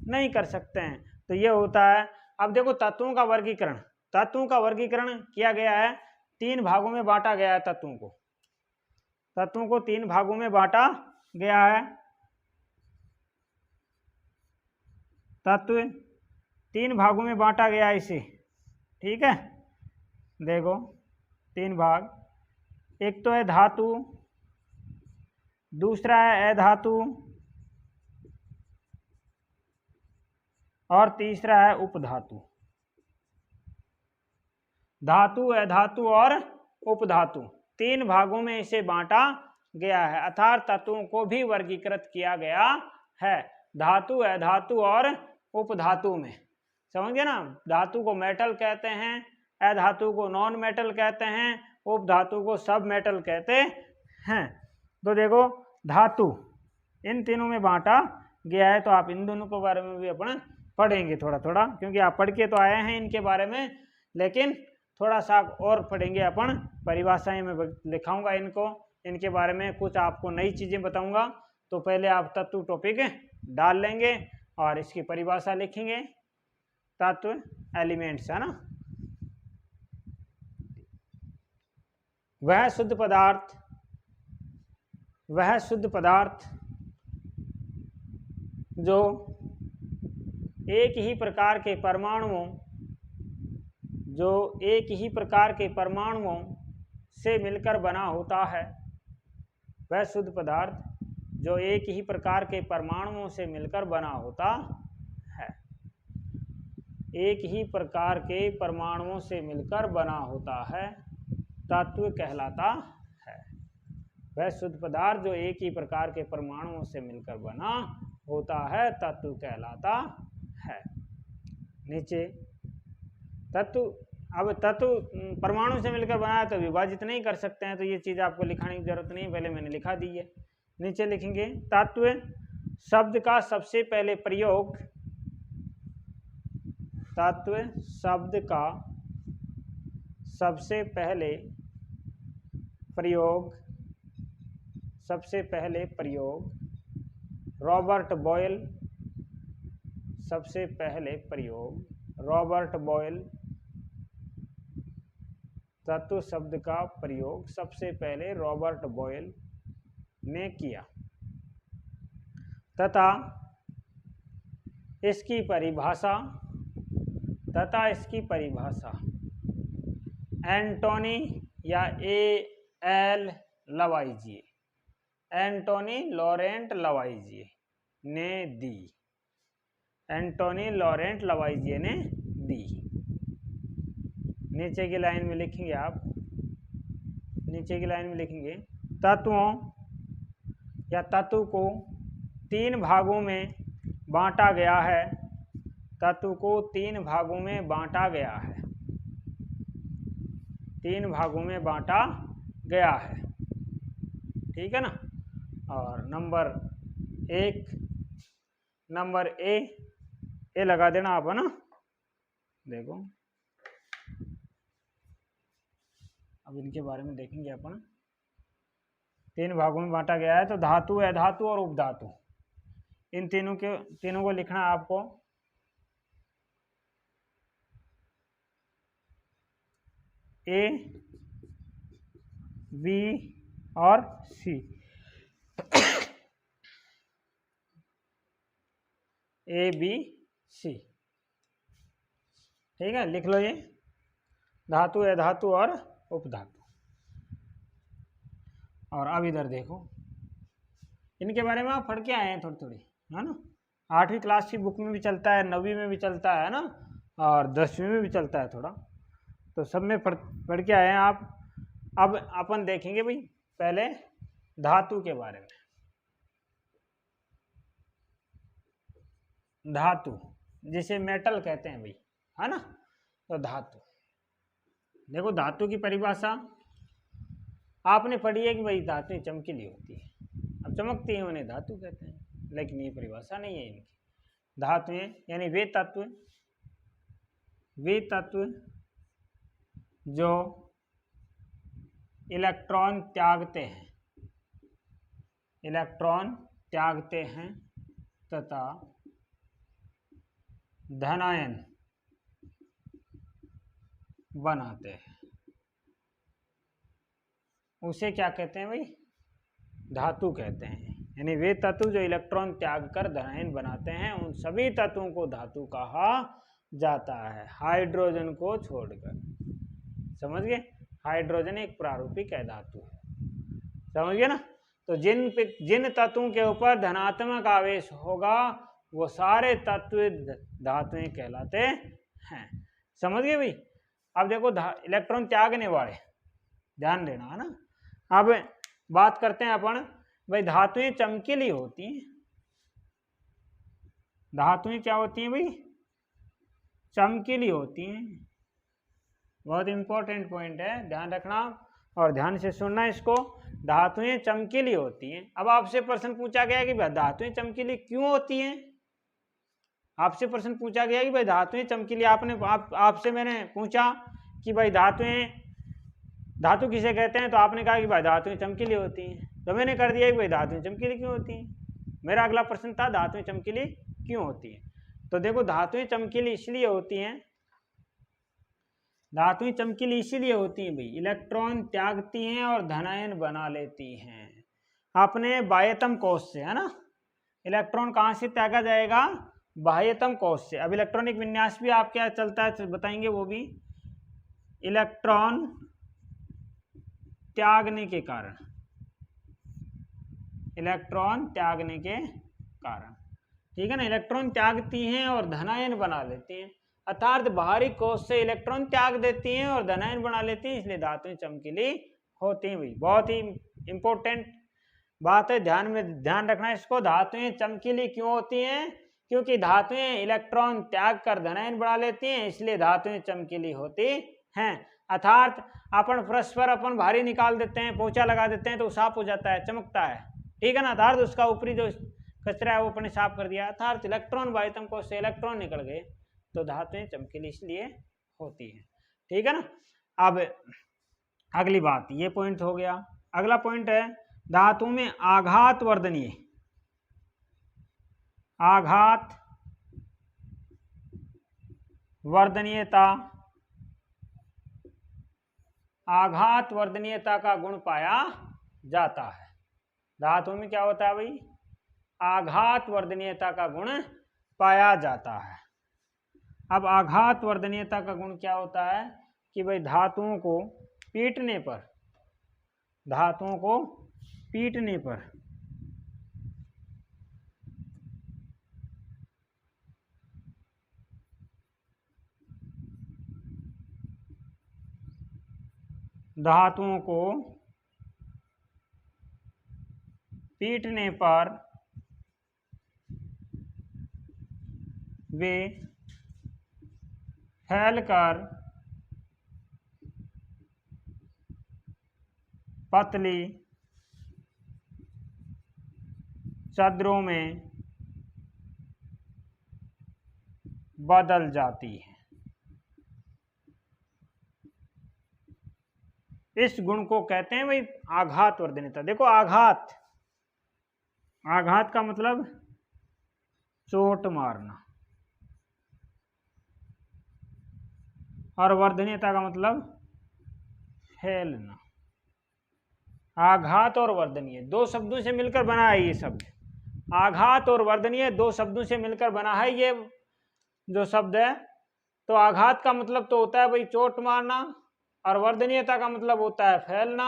नहीं कर सकते हैं। तो ये होता है। अब देखो, तत्वों का वर्गीकरण किया गया है, 3 भागों में बांटा गया है। तत्वों को 3 भागों में बांटा गया है। तत्व 3 भागों में बांटा गया है इसे। ठीक है, देखो 3 भाग। एक तो है धातु, दूसरा है अधातु और तीसरा है उपधातु। धातु, अधातु और उपधातु, 3 भागों में इसे बांटा गया है, अर्थात तत्वों को भी वर्गीकृत किया गया है धातु, अधातु और उपधातु में। समझ गए ना? धातु को मेटल कहते हैं, अधातु को नॉन मेटल कहते हैं, उपधातु को सब मेटल कहते हैं। तो देखो धातु इन तीनों में बांटा गया है, तो आप इन दोनों के बारे में भी अपन पढ़ेंगे थोड़ा थोड़ा, क्योंकि आप पढ़ के तो आए हैं इनके बारे में, लेकिन थोड़ा सा और पढ़ेंगे अपन। परिभाषाएं में लिखाऊंगा इनको, इनके बारे में कुछ आपको नई चीजें बताऊंगा। तो पहले आप तत्व टॉपिक डाल लेंगे और इसकी परिभाषा लिखेंगे। तत्व एलिमेंट्स है ना, वह शुद्ध पदार्थ जो एक ही प्रकार के परमाणुओं से मिलकर बना होता है। वह शुद्ध पदार्थ जो एक ही प्रकार के परमाणुओं से मिलकर बना होता है, एक ही प्रकार के परमाणुओं से मिलकर बना होता है, तत्व कहलाता है। वह शुद्ध पदार्थ जो एक ही प्रकार के परमाणुओं से मिलकर बना होता है, तत्व कहलाता है। नीचे तत्व, अब तत्व परमाणु से मिलकर बना है तो विभाजित नहीं कर सकते हैं, तो ये चीज़ आपको लिखाने की जरूरत नहीं, पहले मैंने लिखा दी है। नीचे लिखेंगे तत्व शब्द का सबसे पहले प्रयोग, तत्व शब्द का सबसे पहले प्रयोग रॉबर्ट बॉयल, सबसे पहले प्रयोग रॉबर्ट बॉयल, तत्व शब्द का प्रयोग सबसे पहले रॉबर्ट बॉयल ने किया तथा इसकी परिभाषा एंटोनी या A.L. लवाइजिए, एंटोनी लॉरेंट लवाइजिए ने दी, एंटोनी लॉरेंट लवाइजिए ने दी। नीचे की लाइन में लिखेंगे आप, नीचे की लाइन में लिखेंगे तत्वों या तत्व को 3 भागों में बांटा गया है, तत्व को 3 भागों में बांटा गया है, 3 भागों में बांटा गया है, ठीक है ना। और नंबर ए लगा देना आप, है ना। देखो अब इनके बारे में देखेंगे अपन। 3 भागों में बांटा गया है, तो धातु, अधातु और उपधातु, इन तीनों को लिखना है आपको। ए, बी और सी, ए बी सी, ठीक है, लिख लो ये धातु, अधातु और उपधातु। और अब इधर देखो, इनके बारे में आप पढ़ के आए हैं थोड़ी थोड़ी, है ना। 8वीं क्लास की बुक में भी चलता है, 9वीं में भी चलता है ना, और 10वीं में भी चलता है थोड़ा, तो सब में पढ़ के आए हैं आप। अब अपन देखेंगे भाई पहले धातु के बारे में। धातु जिसे मेटल कहते हैं भाई, है ना। तो धातु, देखो धातु की परिभाषा आपने पढ़ी है कि भाई धातुएं चमकीली होती है, अब चमकती हैं उन्हें धातु कहते हैं, लेकिन ये परिभाषा नहीं है इनकी। धातुएं यानी वे तत्व जो इलेक्ट्रॉन त्यागते हैं तथा धनायन बनाते हैं, उसे क्या कहते हैं भाई, धातु कहते हैं। यानी वे तत्व जो इलेक्ट्रॉन त्याग कर धनायन बनाते हैं, उन सभी तत्वों को धातु कहा जाता है, हाइड्रोजन को छोड़कर। समझ गए, हाइड्रोजन एक प्रारूपिक धातु है, समझ गए ना। तो जिन तत्वों के ऊपर धनात्मक आवेश होगा वो सारे तत्व धातुएं कहलाते हैं। समझ गए भाई। अब देखो इलेक्ट्रॉन त्यागने वाले, ध्यान देना है ना। अब बात करते हैं अपन भाई, धातुएं चमकीली होती हैं। धातुएं क्या होती हैं भाई? चमकीली होती हैं। बहुत इंपॉर्टेंट पॉइंट है, ध्यान रखना और ध्यान से सुनना इसको। धातुएं चमकीली होती हैं। अब आपसे प्रश्न पूछा गया कि भाई धातुएं चमकीली क्यों होती हैं? आपसे प्रश्न पूछा गया कि भाई धातुएं चमकीली, आपसे मैंने पूछा कि भाई धातु किसे कहते हैं, तो आपने कहा कि भाई धातुएं चमकीली होती हैं, तो मैंने कर दिया कि भाई धातुएं चमकीली क्यों होती हैं। मेरा अगला प्रश्न था धातुएं चमकीली क्यों होती हैं। तो देखो धातुएं चमकीली इसलिए होती हैं, धातुएं चमकीली इसीलिए होती हैं भाई, इलेक्ट्रॉन त्यागती हैं और धनायन बना लेती हैं अपने बाह्यतम कोश से, है ना। इलेक्ट्रॉन कहाँ से त्यागा जाएगा? बाह्यतम कोश से। अब इलेक्ट्रॉनिक विन्यास भी आप क्या चलता है बताएंगे, वो भी इलेक्ट्रॉन त्यागने के कारण, इलेक्ट्रॉन त्यागने के कारण, ठीक है ना। इलेक्ट्रॉन त्यागती हैं और धनायन बना लेती हैं, अर्थात बाहरी कोश से इलेक्ट्रॉन त्याग देती हैं और धनायन बना लेती हैं, इसलिए धातुएं चमकीली होती हैं भाई। बहुत ही इंपॉर्टेंट बात है, ध्यान रखना इसको। धातुएं चमकीली क्यों होती हैं? क्योंकि धातुएं इलेक्ट्रॉन त्याग कर धनायन बढ़ा लेती हैं, इसलिए धातुएं चमकीली होती हैं। अर्थात अपन फर्श पर अपन भारी निकाल देते हैं, पोछा लगा देते हैं तो साफ हो जाता है, चमकता है, ठीक है ना। अर्थात उसका ऊपरी जो कचरा है वो अपने साफ कर दिया, अर्थात इलेक्ट्रॉन बाह्यतम कोश से इलेक्ट्रॉन निकल गए, तो धातुएं चमकीली इसलिए होती हैं, ठीक है ना। अब अगली बात, ये पॉइंट हो गया। अगला पॉइंट है धातु में आघात वर्धनीय, आघात वर्धनीयता, आघात वर्धनीयता का गुण पाया जाता है। धातु में क्या होता है भाई? आघात वर्धनीयता का गुण पाया जाता है। अब आघात वर्धनीयता का गुण क्या होता है कि भाई धातुओं को पीटने पर, धातुओं को पीटने पर धातुओं को पीटने पर वे फैलकर पतली चद्रों में बदल जाती है। इस गुण को कहते हैं भाई आघात वर्धनीयता। देखो आघात, आघात का मतलब चोट मारना, और वर्धनीयता का मतलब फैलना। आघात और वर्धनीय दो शब्दों से मिलकर बना है ये शब्द। आघात और वर्धनीय दो शब्दों से मिलकर बना है ये जो शब्द है। तो आघात का मतलब तो होता है भाई चोट मारना, और वर्धनीयता का मतलब होता है फैलना।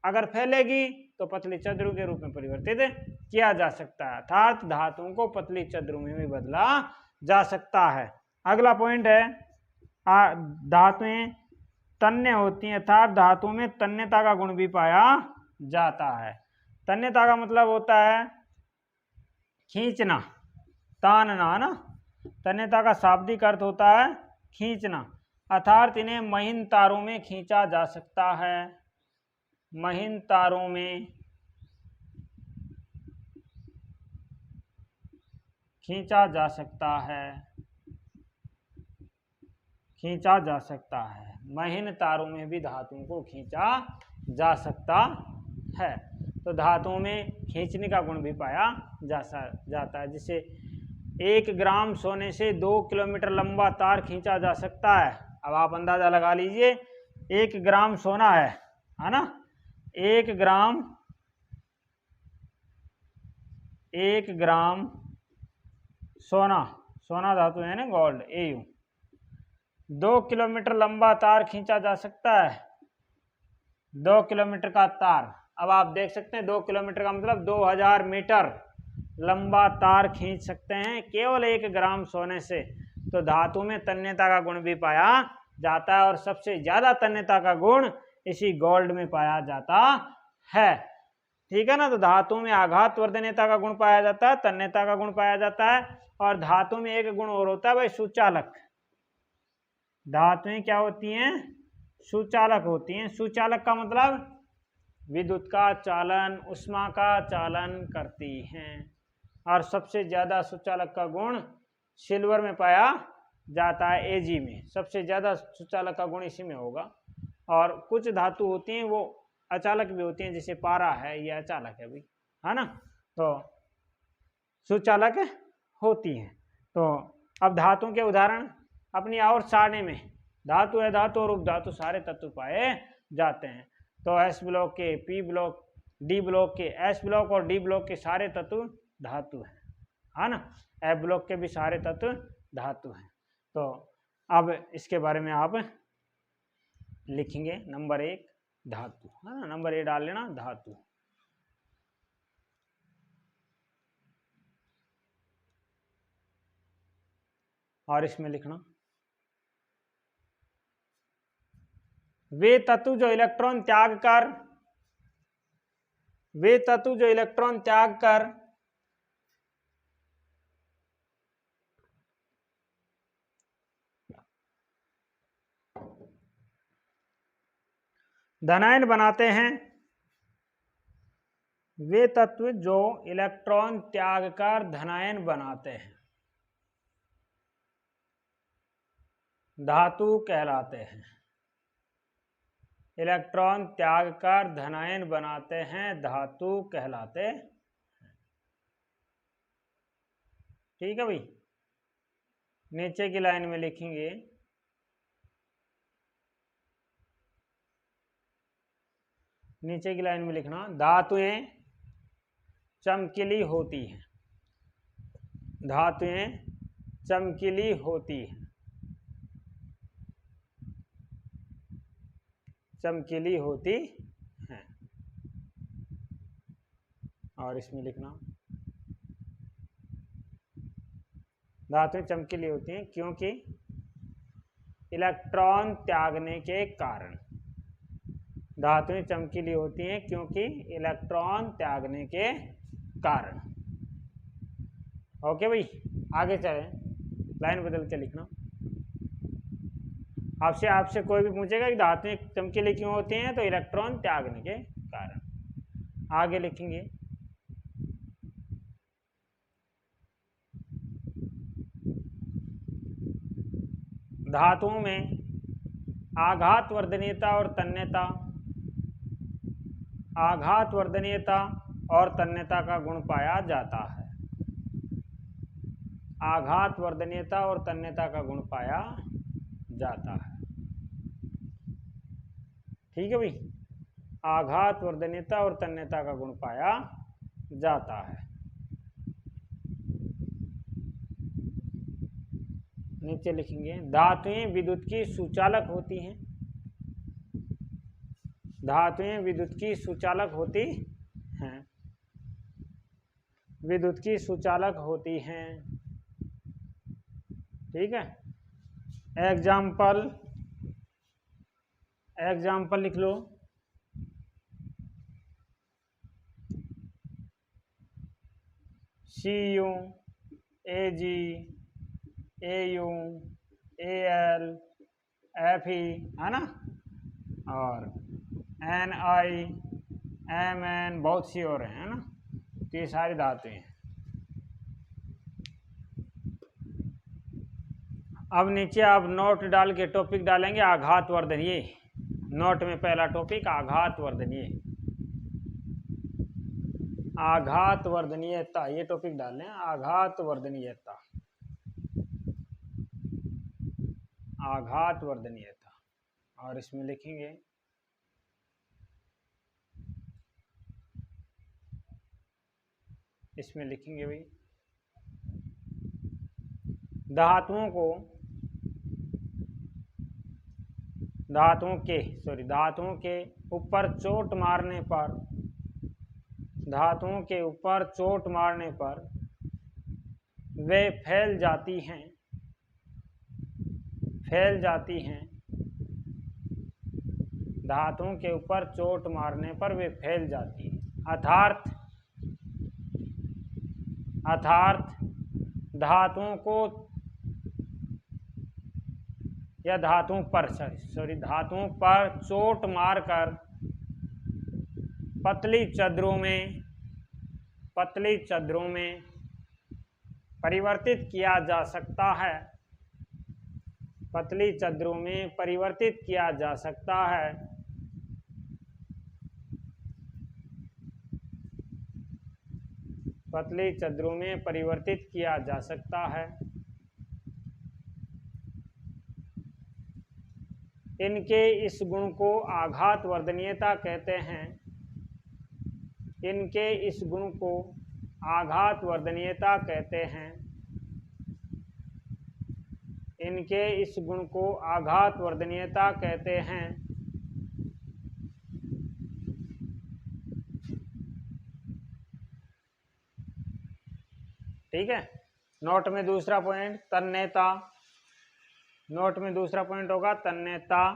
अगर फैलेगी तो पतली चद्रों के रूप में परिवर्तित किया जा सकता है, अर्थात धातुओं को पतली चद्रों में भी बदला जा सकता है। अगला पॉइंट है धातुएं तन्य होती हैं, अर्थात धातुओं में तन्यता का गुण भी पाया जाता है। तन्यता का मतलब होता है खींचना, तानना ना। तन्यता का शाब्दिक अर्थ होता है खींचना, अर्थात इन्हें महीन तारों में खींचा जा सकता है, महीन तारों में खींचा जा सकता है, खींचा जा सकता है। महीन तारों में भी धातुओं को खींचा जा सकता है। तो धातुओं में खींचने का गुण भी पाया जाता है, जिससे 1 ग्राम सोने से 2 किलोमीटर लंबा तार खींचा जा सकता है। अब आप अंदाजा लगा लीजिए, 1 ग्राम सोना है ना, 1 ग्राम सोना धातु है ना, गोल्ड AU, 2 किलोमीटर लंबा तार खींचा जा सकता है, 2 किलोमीटर का तार। अब आप देख सकते हैं 2 किलोमीटर का मतलब 2000 मीटर, लंबा तार खींच सकते हैं केवल 1 ग्राम सोने से। तो धातु में तन्यता का गुण भी पाया जाता है और सबसे ज्यादा तन्यता का गुण इसी गोल्ड में पाया जाता है। ठीक है ना। तो धातु में आघात वर्धनीयता का गुण पाया जाता है, तन्यता का गुण पाया जाता है, और धातु में एक गुण और होता है भाई, सुचालक। धातुएं क्या होती हैं? सुचालक होती हैं। सुचालक का मतलब विद्युत का चालन, उष्मा का चालन करती हैं। और सबसे ज्यादा सुचालक का गुण सिल्वर में पाया जाता है, Ag में सबसे ज्यादा सुचालक का गुण इसी में होगा। और कुछ धातु होती हैं वो अचालक भी होती हैं, जैसे पारा है, ये अचालक है भाई, है ना। तो सुचालक होती हैं। तो अब धातु के उदाहरण अपनी और सारणी में धातु, अधातु और उपधातु सारे तत्व पाए जाते हैं। तो एस ब्लॉक के, पी ब्लॉक, डी ब्लॉक के, एस ब्लॉक और डी ब्लॉक के सारे तत्व धातु हैं, है ना। एफ ब्लॉक के भी सारे तत्व धातु हैं। तो अब इसके बारे में आप लिखेंगे नंबर 1 धातु, है ना। नंबर 1 डाल लेना धातु। और इसमें लिखना वे तत्व जो इलेक्ट्रॉन त्याग कर धनायन बनाते हैं, वे तत्व जो इलेक्ट्रॉन त्याग कर धनायन बनाते हैं धातु कहलाते हैं। इलेक्ट्रॉन त्याग कर धनायन बनाते हैं धातु कहलाते हैं। ठीक है भाई। नीचे की लाइन में लिखेंगे नीचे की लाइन में लिखना धातुएं चमकीली होती हैं। धातुएं चमकीली होती हैं। चमकीली होती हैं। और इसमें लिखना धातुएं चमकीली होती हैं क्योंकि इलेक्ट्रॉन त्यागने के कारण। धातुएं चमकीली होती हैं क्योंकि इलेक्ट्रॉन त्यागने के कारण। ओके भाई, आगे चलें, लाइन बदल के लिखना। आपसे कोई भी पूछेगा कि धातुएं चमकीली क्यों होती हैं, तो इलेक्ट्रॉन त्यागने के कारण। आगे लिखेंगे धातुओं में आघात वर्धनीयता और तन्यता। आघात वर्धनीयता और तन्यता का गुण पाया जाता है। आघात वर्धनीयता और तन्यता का गुण पाया जाता है। ठीक है भाई। आघात वर्धनीयता और तन्यता का गुण पाया जाता है। नीचे लिखेंगे धातुएं विद्युत की सुचालक होती हैं। धातुएं विद्युत की सुचालक होती हैं। विद्युत की सुचालक होती हैं। ठीक है। एग्जाम्पल लिख लो। Cu, Ag, Au, Al, Fe, है ना, और Ni, Mn, बहुत सी और हैं, है ना। तो ये सारी धातुएं हैं। अब नीचे आप नोट डाल के टॉपिक डालेंगे आघात वर्धनीय। नोट में पहला टॉपिक आघात वर्धनीय। आघात वर्धनीयता, ये टॉपिक डाल लें, आघात वर्धनीयता। आघात वर्धनीयता। और इसमें लिखेंगे भाई धातुओं के ऊपर चोट मारने पर धातुओं के ऊपर चोट मारने पर वे फैल जाती हैं, फैल जाती हैं। धातुओं के ऊपर चोट मारने पर वे फैल जाती हैं। अर्थात धातुओं को या धातुओं पर धातुओं पर चोट मारकर पतली चद्दरों में परिवर्तित किया जा सकता है। पतली चद्दरों में परिवर्तित किया जा सकता है। पतली चद्दरों में परिवर्तित किया जा सकता है। इनके इस गुण को आघात वर्धनीयता कहते हैं। इनके इस गुण को आघात वर्धनीयता कहते हैं। इनके इस गुण को आघात वर्धनीयता कहते हैं। ठीक है। नोट में दूसरा पॉइंट तन्यता। नोट में दूसरा पॉइंट होगा तन्यता।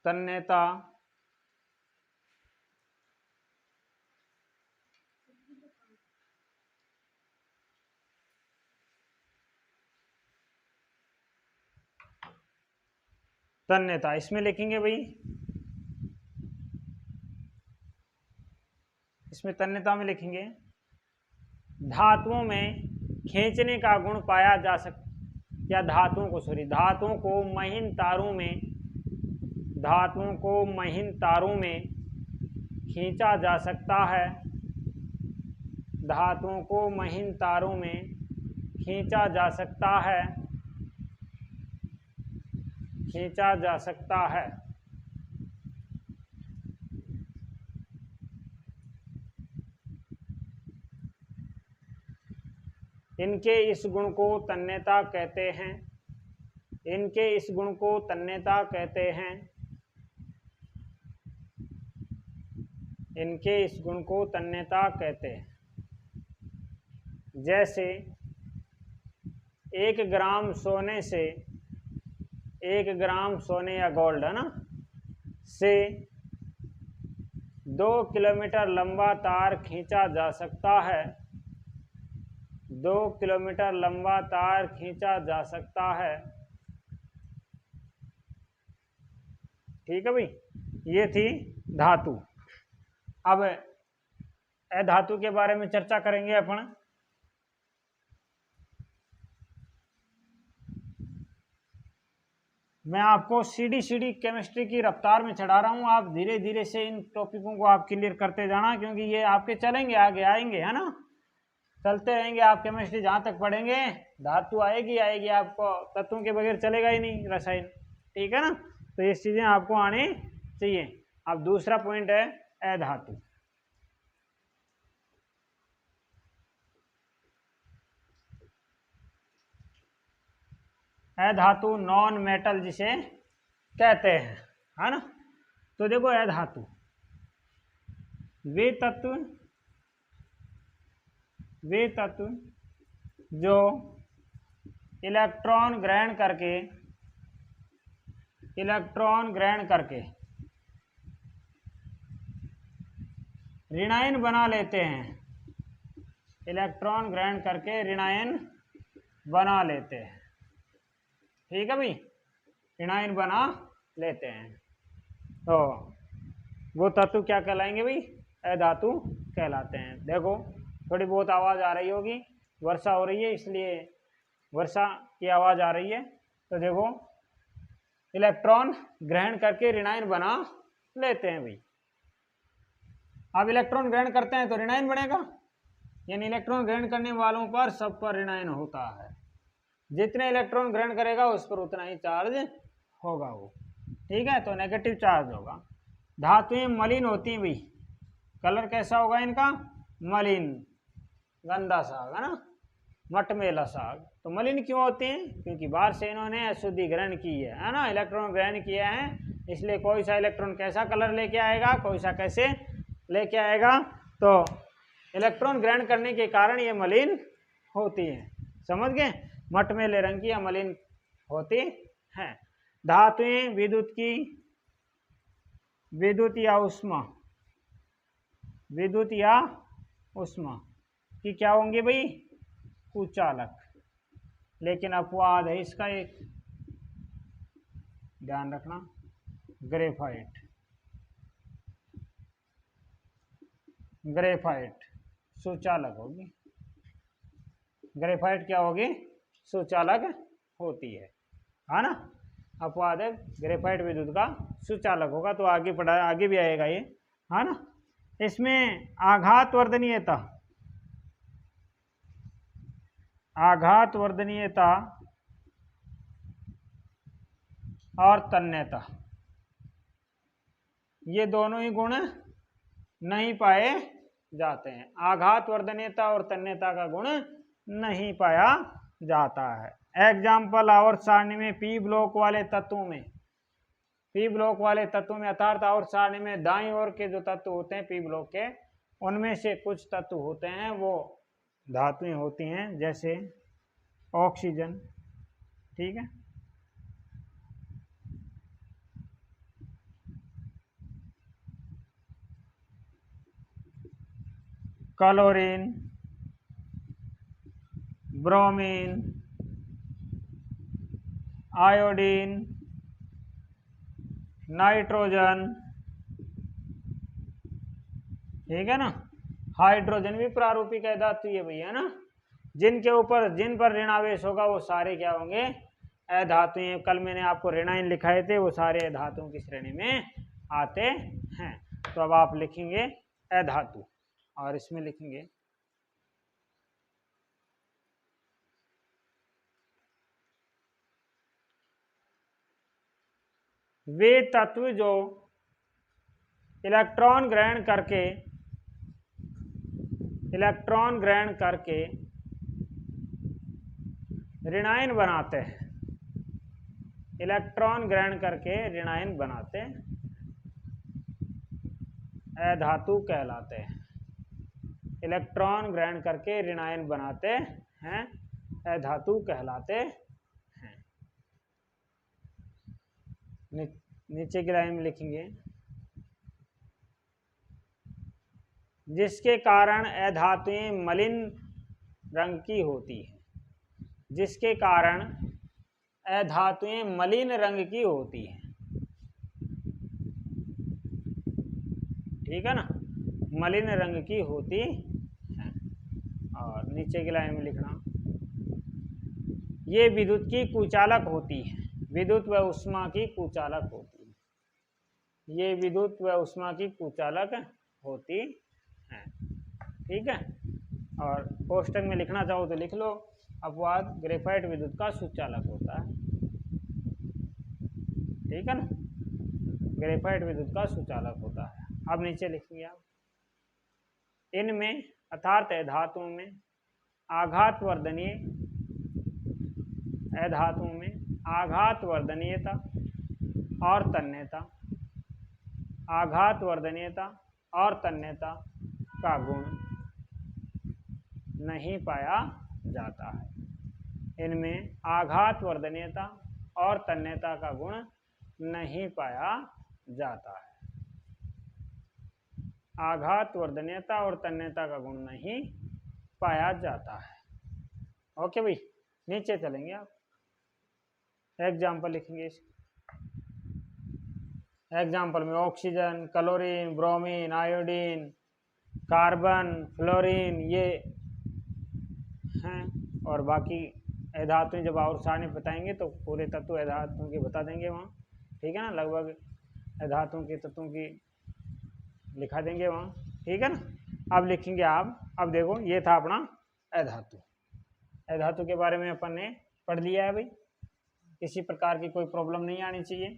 तन्यता तन्यता इसमें लिखेंगे भाई, इसमें तन्यता में लिखेंगे धातुओं में खींचने का गुण पाया जा सकता, या धातुओं को महीन तारों में खींचा जा सकता है। धातुओं को महीन तारों में खींचा जा सकता है। खींचा जा सकता है। इनके इस गुण को तन्यता कहते हैं। इनके इस गुण को तन्यता कहते हैं। इनके इस गुण को तन्यता कहते हैं। जैसे 1 ग्राम सोने से, 1 ग्राम सोने या गोल्ड है ना, से 2 किलोमीटर लंबा तार खींचा जा सकता है। 2 किलोमीटर लंबा तार खींचा जा सकता है। ठीक है भाई, ये थी धातु। अब अधातु के बारे में चर्चा करेंगे अपन। मैं आपको सीधी केमिस्ट्री की रफ्तार में चढ़ा रहा हूँ। आप धीरे धीरे से इन टॉपिकों को आप क्लियर करते जाना, क्योंकि ये आपके चलेंगे, आगे आएंगे, है ना, चलते रहेंगे। आप केमिस्ट्री जहाँ तक पढ़ेंगे धातु आएगी। आपको तत्वों के बगैर चलेगा ही नहीं रसायन। ठीक है ना, तो ये चीज़ें आपको आनी चाहिए। अब दूसरा पॉइंट है अधातु। अधातु नॉन मेटल जिसे कहते हैं, है ना। तो देखो अधातु वे तत्व जो इलेक्ट्रॉन ग्रहण करके ऋणायन बना लेते हैं। इलेक्ट्रॉन ग्रहण करके ऋणायन बना लेते हैं। ठीक है भाई, ऋणायन बना लेते हैं। तो वो तत्व क्या कहलाएंगे भाई? अधातु कहलाते हैं। देखो थोड़ी बहुत आवाज़ आ रही होगी, वर्षा हो रही है इसलिए वर्षा की आवाज़ आ रही है। तो देखो इलेक्ट्रॉन ग्रहण करके ऋणायन बना लेते हैं भाई। आप इलेक्ट्रॉन ग्रहण करते हैं तो ऋणायन बनेगा, यानी इलेक्ट्रॉन ग्रहण करने वालों पर सब पर ऋणायन होता है। जितने इलेक्ट्रॉन ग्रहण करेगा उस पर उतना ही चार्ज होगा वो। ठीक है, तो नेगेटिव चार्ज होगा। धातुएं मलिन होती हैं भाई, कलर कैसा होगा इनका? मलिन, गंदा साग, है ना, मटमेला साग। तो मलिन क्यों होते हैं? क्योंकि बाहर से इन्होंने अशुद्धि ग्रहण की है ना, इलेक्ट्रॉन ग्रहण किया है, इसलिए कोई सा इलेक्ट्रॉन कैसा कलर लेके आएगा, कोई सा कैसे लेके आएगा, तो इलेक्ट्रॉन ग्रहण करने के कारण ये मलिन होती है। समझ गए, मटमैले रंग की या मलिन होती है। धातुएं विद्युत या उष्मा की क्या होंगे भाई, कुचालक। लेकिन अपवाद है इसका एक, ध्यान रखना, ग्रेफाइट सुचालक होगी। ग्रेफाइट क्या होगी, सुचालक होती है ना। अपवाद है, ग्रेफाइट विद्युत का सुचालक होगा। तो आगे भी आएगा ये, है ना। इसमें आघातवर्धनीयता और तन्यता, ये दोनों ही गुण नहीं पाए जाते हैं। आघातवर्धनीयता और तन्यता का गुण नहीं पाया जाता है। एग्जाम्पल, आवर्त सारणी में पी ब्लॉक वाले तत्वों में अर्थात आवर्त सारणी में दाईं ओर के जो तत्व होते हैं पी ब्लॉक के, उनमें से कुछ तत्व होते हैं वो धातुएं होती हैं, जैसे ऑक्सीजन, ठीक है, क्लोरीन, ब्रोमीन, आयोडीन, नाइट्रोजन, ठीक है ना। हाइड्रोजन भी प्रारूपिक धातु है भैया ना। जिन पर ऋणावेश होगा वो सारे क्या होंगे, अधातुएं। कल मैंने आपको ऋणायन लिखाए थे, वो सारे अधातुओं की श्रेणी में आते हैं। तो अब आप लिखेंगे अधातु, और इसमें लिखेंगे वे तत्व जो इलेक्ट्रॉन ग्रहण करके ऋणायन बनाते हैं, इलेक्ट्रॉन ग्रहण करके ऋणायन बनाते अधातु कहलाते हैं। इलेक्ट्रॉन ग्रहण करके ऋणायन बनाते हैं अधातु कहलाते हैं। नीचे की लाइन में लिखेंगे, जिसके कारण अधातुएं मलिन रंग की होती है। जिसके कारण अधातुएं मलिन रंग की होती है, ठीक है ना, मलिन रंग की होती है। और नीचे की लाइन में लिखना, ये विद्युत की कुचालक होती है। विद्युत व उष्मा की कुचालक होती है। ये विद्युत व उष्मा की कुचालक होती है, ठीक है। और कोष्टक में लिखना चाहो तो लिख लो, अपवाद, ग्रेफाइट विद्युत का सुचालक होता है, ठीक है ना, ग्रेफाइट विद्युत का सुचालक होता है। अब नीचे लिखेंगे आप, इनमें अर्थात धातुओं में आघातवर्धनीयता और तन्यता का गुण नहीं पाया जाता है। इनमें आघातवर्धनीयता और तन्यता का गुण नहीं पाया जाता है। आघातवर्धनीयता और तन्यता का गुण नहीं पाया जाता है। ओके भाई, नीचे चलेंगे आप, एग्जाम्पल लिखेंगे। एग्जाम्पल में oxygen, chlorine, bromine, iodine, carbon, fluorine ये हैं। और बाकी धातुएं जब और सारणी बताएंगे तो पूरे तत्व धातुओं के बता देंगे वहाँ, ठीक है ना, लगभग धातुओं के तत्वों की लिखा देंगे वहाँ, ठीक है ना। अब लिखेंगे आप, अब देखो ये था अपना अधातु। अधातु के बारे में अपन ने पढ़ लिया है भाई, किसी प्रकार की कोई प्रॉब्लम नहीं आनी चाहिए,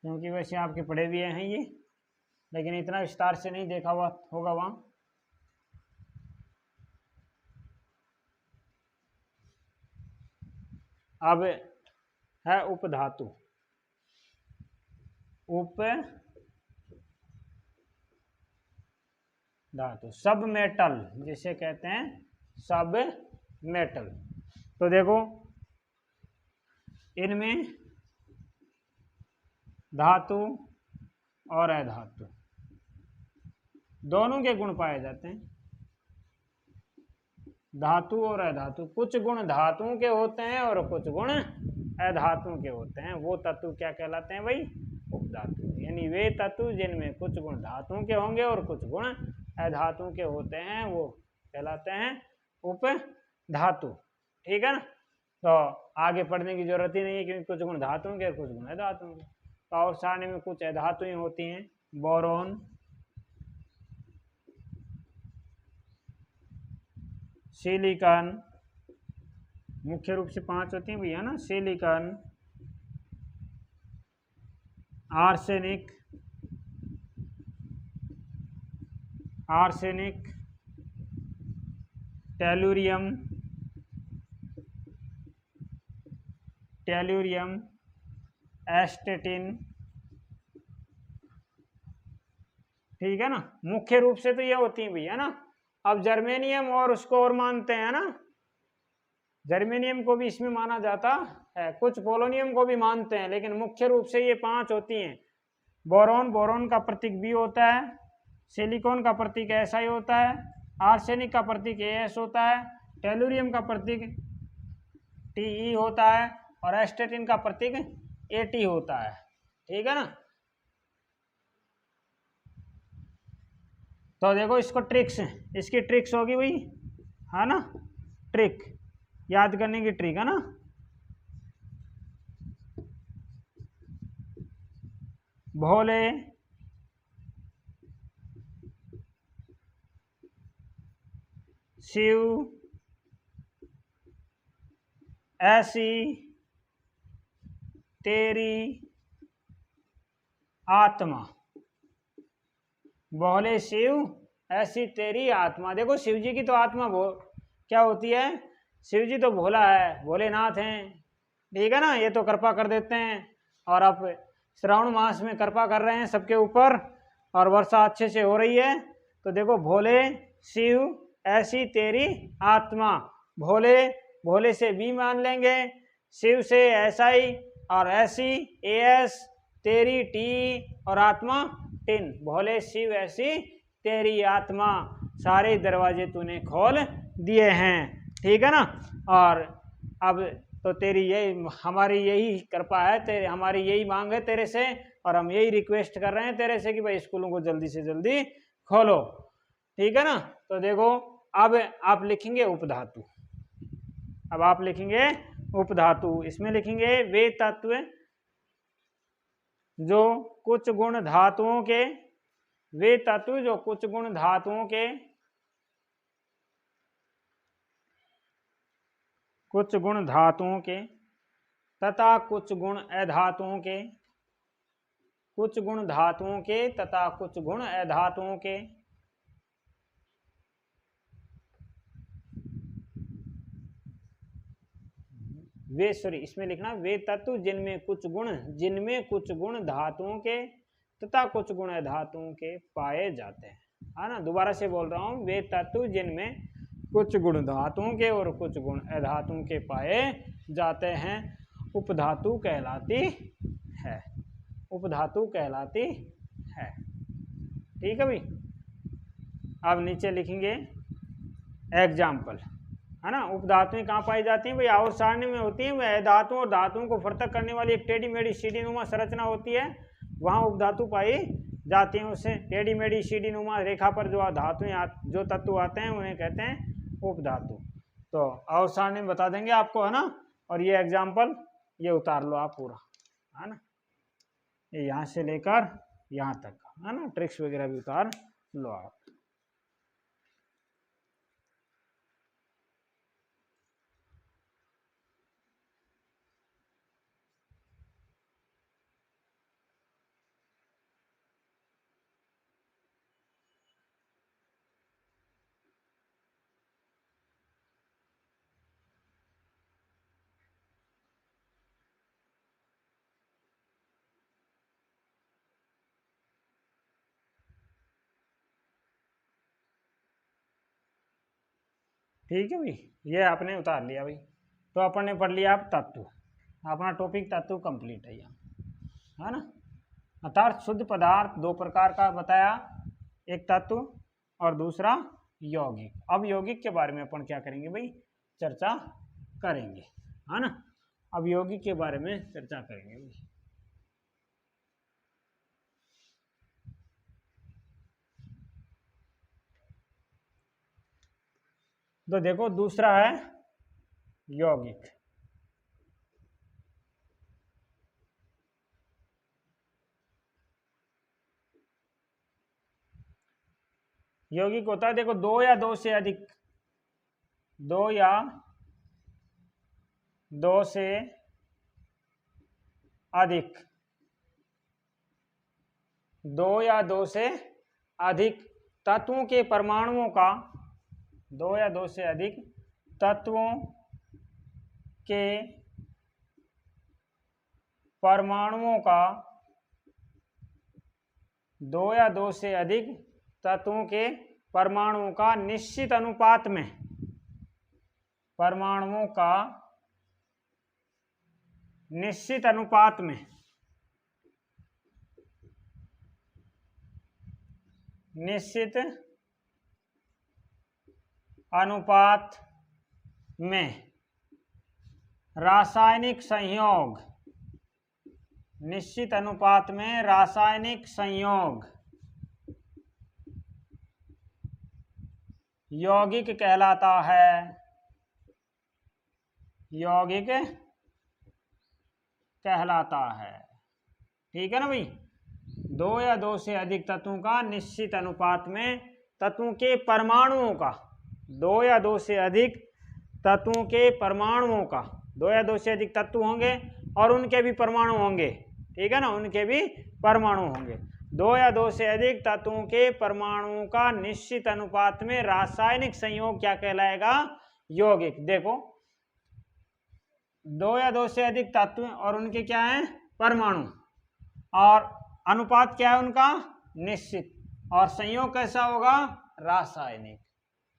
क्योंकि वैसे आपके पढ़े भी हैं ये, लेकिन इतना विस्तार से नहीं देखा हुआ होगा वहाँ। अब है उपधातु। उप धातु, सब मेटल जिसे कहते हैं सब मेटल। तो देखो इनमें धातु और अधातु दोनों के गुण पाए जाते हैं, धातु और अधातु। कुछ गुण धातुओं के होते हैं और कुछ गुण अधातुओं के होते हैं, वो तत्व क्या कहलाते हैं भाई? उपधातु। यानी वे तत्व जिनमें कुछ गुण धातुओं के होंगे और कुछ गुण अधातुओं के होते हैं वो कहलाते हैं उपधातु। ठीक है ना? तो आगे पढ़ने की जरूरत ही नहीं है क्योंकि कुछ गुण धातुओं के और कुछ गुण अधातुओं के। तो और सारणी में कुछ अधातुएं होती हैं, बोरोन, सिलिकॉन, मुख्य रूप से 5 होती हैं भैया ना, सिलिकॉन, आर्सेनिक, टेलुरियम, एस्टेटिन। ठीक है ना? मुख्य रूप से तो ये होती है भैया ना। अब जर्मेनियम और उसको और मानते हैं ना, जर्मेनियम को भी इसमें माना जाता है, कुछ पोलोनियम को भी मानते हैं, लेकिन मुख्य रूप से ये 5 होती हैं। बोरोन का प्रतीक बी होता है, सिलिकॉन का प्रतीक SI होता है, आर्सेनिक का प्रतीक AS होता है, टेलुरियम का प्रतीक TE होता है और एस्टेटिन का प्रतीक AT होता है। ठीक है ना? तो देखो इसको ट्रिक्स, इसकी ट्रिक्स होगी भाई, है ना? ट्रिक याद करने की ट्रिक है ना। भोले, शिव, ऐसी तेरी आत्मा। भोले शिव, ऐसी तेरी आत्मा। देखो शिव जी की तो आत्मा क्या होती है? शिव जी तो भोला है, भोलेनाथ हैं। ठीक है ना? ये तो कृपा कर देते हैं। और अब श्रावण मास में कृपा कर रहे हैं सबके ऊपर और वर्षा अच्छे से हो रही है। तो देखो भोले शिव, ऐसी तेरी आत्मा। भोले, भोले से भी मान लेंगे, शिव से SI और ऐसी AS, तेरी T और आत्मा टिन। भोले शिव ऐसी तेरी आत्मा, सारे दरवाजे तूने खोल दिए हैं। ठीक है ना? और अब तो तेरी यही, हमारी यही कृपा है, तेरे, हमारी यही मांग है तेरे से, और हम यही रिक्वेस्ट कर रहे हैं तेरे से कि भाई स्कूलों को जल्दी से जल्दी खोलो। ठीक है ना? तो देखो अब आप लिखेंगे उपधातु। अब आप लिखेंगे उपधातु। इसमें लिखेंगे वे तत्व जो कुछ गुण धातुओं के, वे तत्व जो कुछ गुण धातुओं के, कुछ गुण धातुओं के तथा कुछ गुण अधातुओं के, कुछ गुण धातुओं के तथा कुछ गुण अधातुओं के, वे, सॉरी इसमें लिखना वे तत्व जिनमें कुछ गुण धातुओं के तथा कुछ गुण अधातुओं के पाए जाते हैं। है ना? दोबारा से बोल रहा हूं, वे तत्व जिनमें कुछ गुण धातुओं के और कुछ गुण अधातुओं के पाए जाते हैं उपधातु कहलाती है। उपधातु कहलाती है। ठीक है भाई? अब नीचे लिखेंगे एग्जाम्पल। है ना? उपधातुएं कहाँ पाई जाती हैं भाई? आवर्त सारणी में होती हैं। वह धातुओं और धातुओं को पृथक करने वाली एक टेढ़ी मेढ़ी सीढ़ी नुमा संरचना होती है, वहां उपधातु पाई जाती हैं। उससे टेढ़ी मेढ़ी सीढ़ी नुमा रेखा पर जो धातुएं जो तत्व आते हैं उन्हें कहते हैं उपधातु। तो आवर्त सारणी में बता देंगे आपको, है ना? और ये एग्जाम्पल ये उतार लो आप पूरा, है ना? ये यहाँ से लेकर यहाँ तक, है ना? ट्रिक्स वगैरह भी उतार लो आप। ठीक है भाई, ये आपने उतार लिया भाई। तो अपन ने पढ़ लिया अब तत्व, अपना टॉपिक तत्व कंप्लीट है यहाँ, है ना। अर्थात शुद्ध पदार्थ दो प्रकार का बताया, एक तत्व और दूसरा यौगिक। अब यौगिक के बारे में अपन क्या करेंगे भाई, चर्चा करेंगे, है ना। अब यौगिक के बारे में चर्चा करेंगे भाई। तो देखो दूसरा है यौगिक। यौगिक होता है देखो दो या दो से अधिक, दो या दो से अधिक, दो या दो से अधिक तत्वों के परमाणुओं का, दो या दो से अधिक तत्वों के परमाणुओं का, दो या दो से अधिक तत्वों के परमाणुओं का निश्चित अनुपात में, परमाणुओं का निश्चित अनुपात में, निश्चित अनुपात में रासायनिक संयोग, निश्चित अनुपात में रासायनिक संयोग यौगिक कहलाता है, यौगिक कहलाता है। ठीक है ना भाई, दो या दो से अधिक तत्वों का निश्चित अनुपात में तत्वों के परमाणुओं का, दो या दो से अधिक तत्वों के परमाणुओं का, दो या दो से अधिक तत्व होंगे और उनके भी परमाणु होंगे, ठीक है ना, उनके भी परमाणु होंगे। दो या दो से अधिक तत्वों के परमाणुओं का निश्चित अनुपात में रासायनिक संयोग क्या कहलाएगा, यौगिक। देखो दो या दो से अधिक तत्व और उनके क्या है, परमाणु, और अनुपात क्या है उनका, निश्चित, और संयोग कैसा होगा, रासायनिक।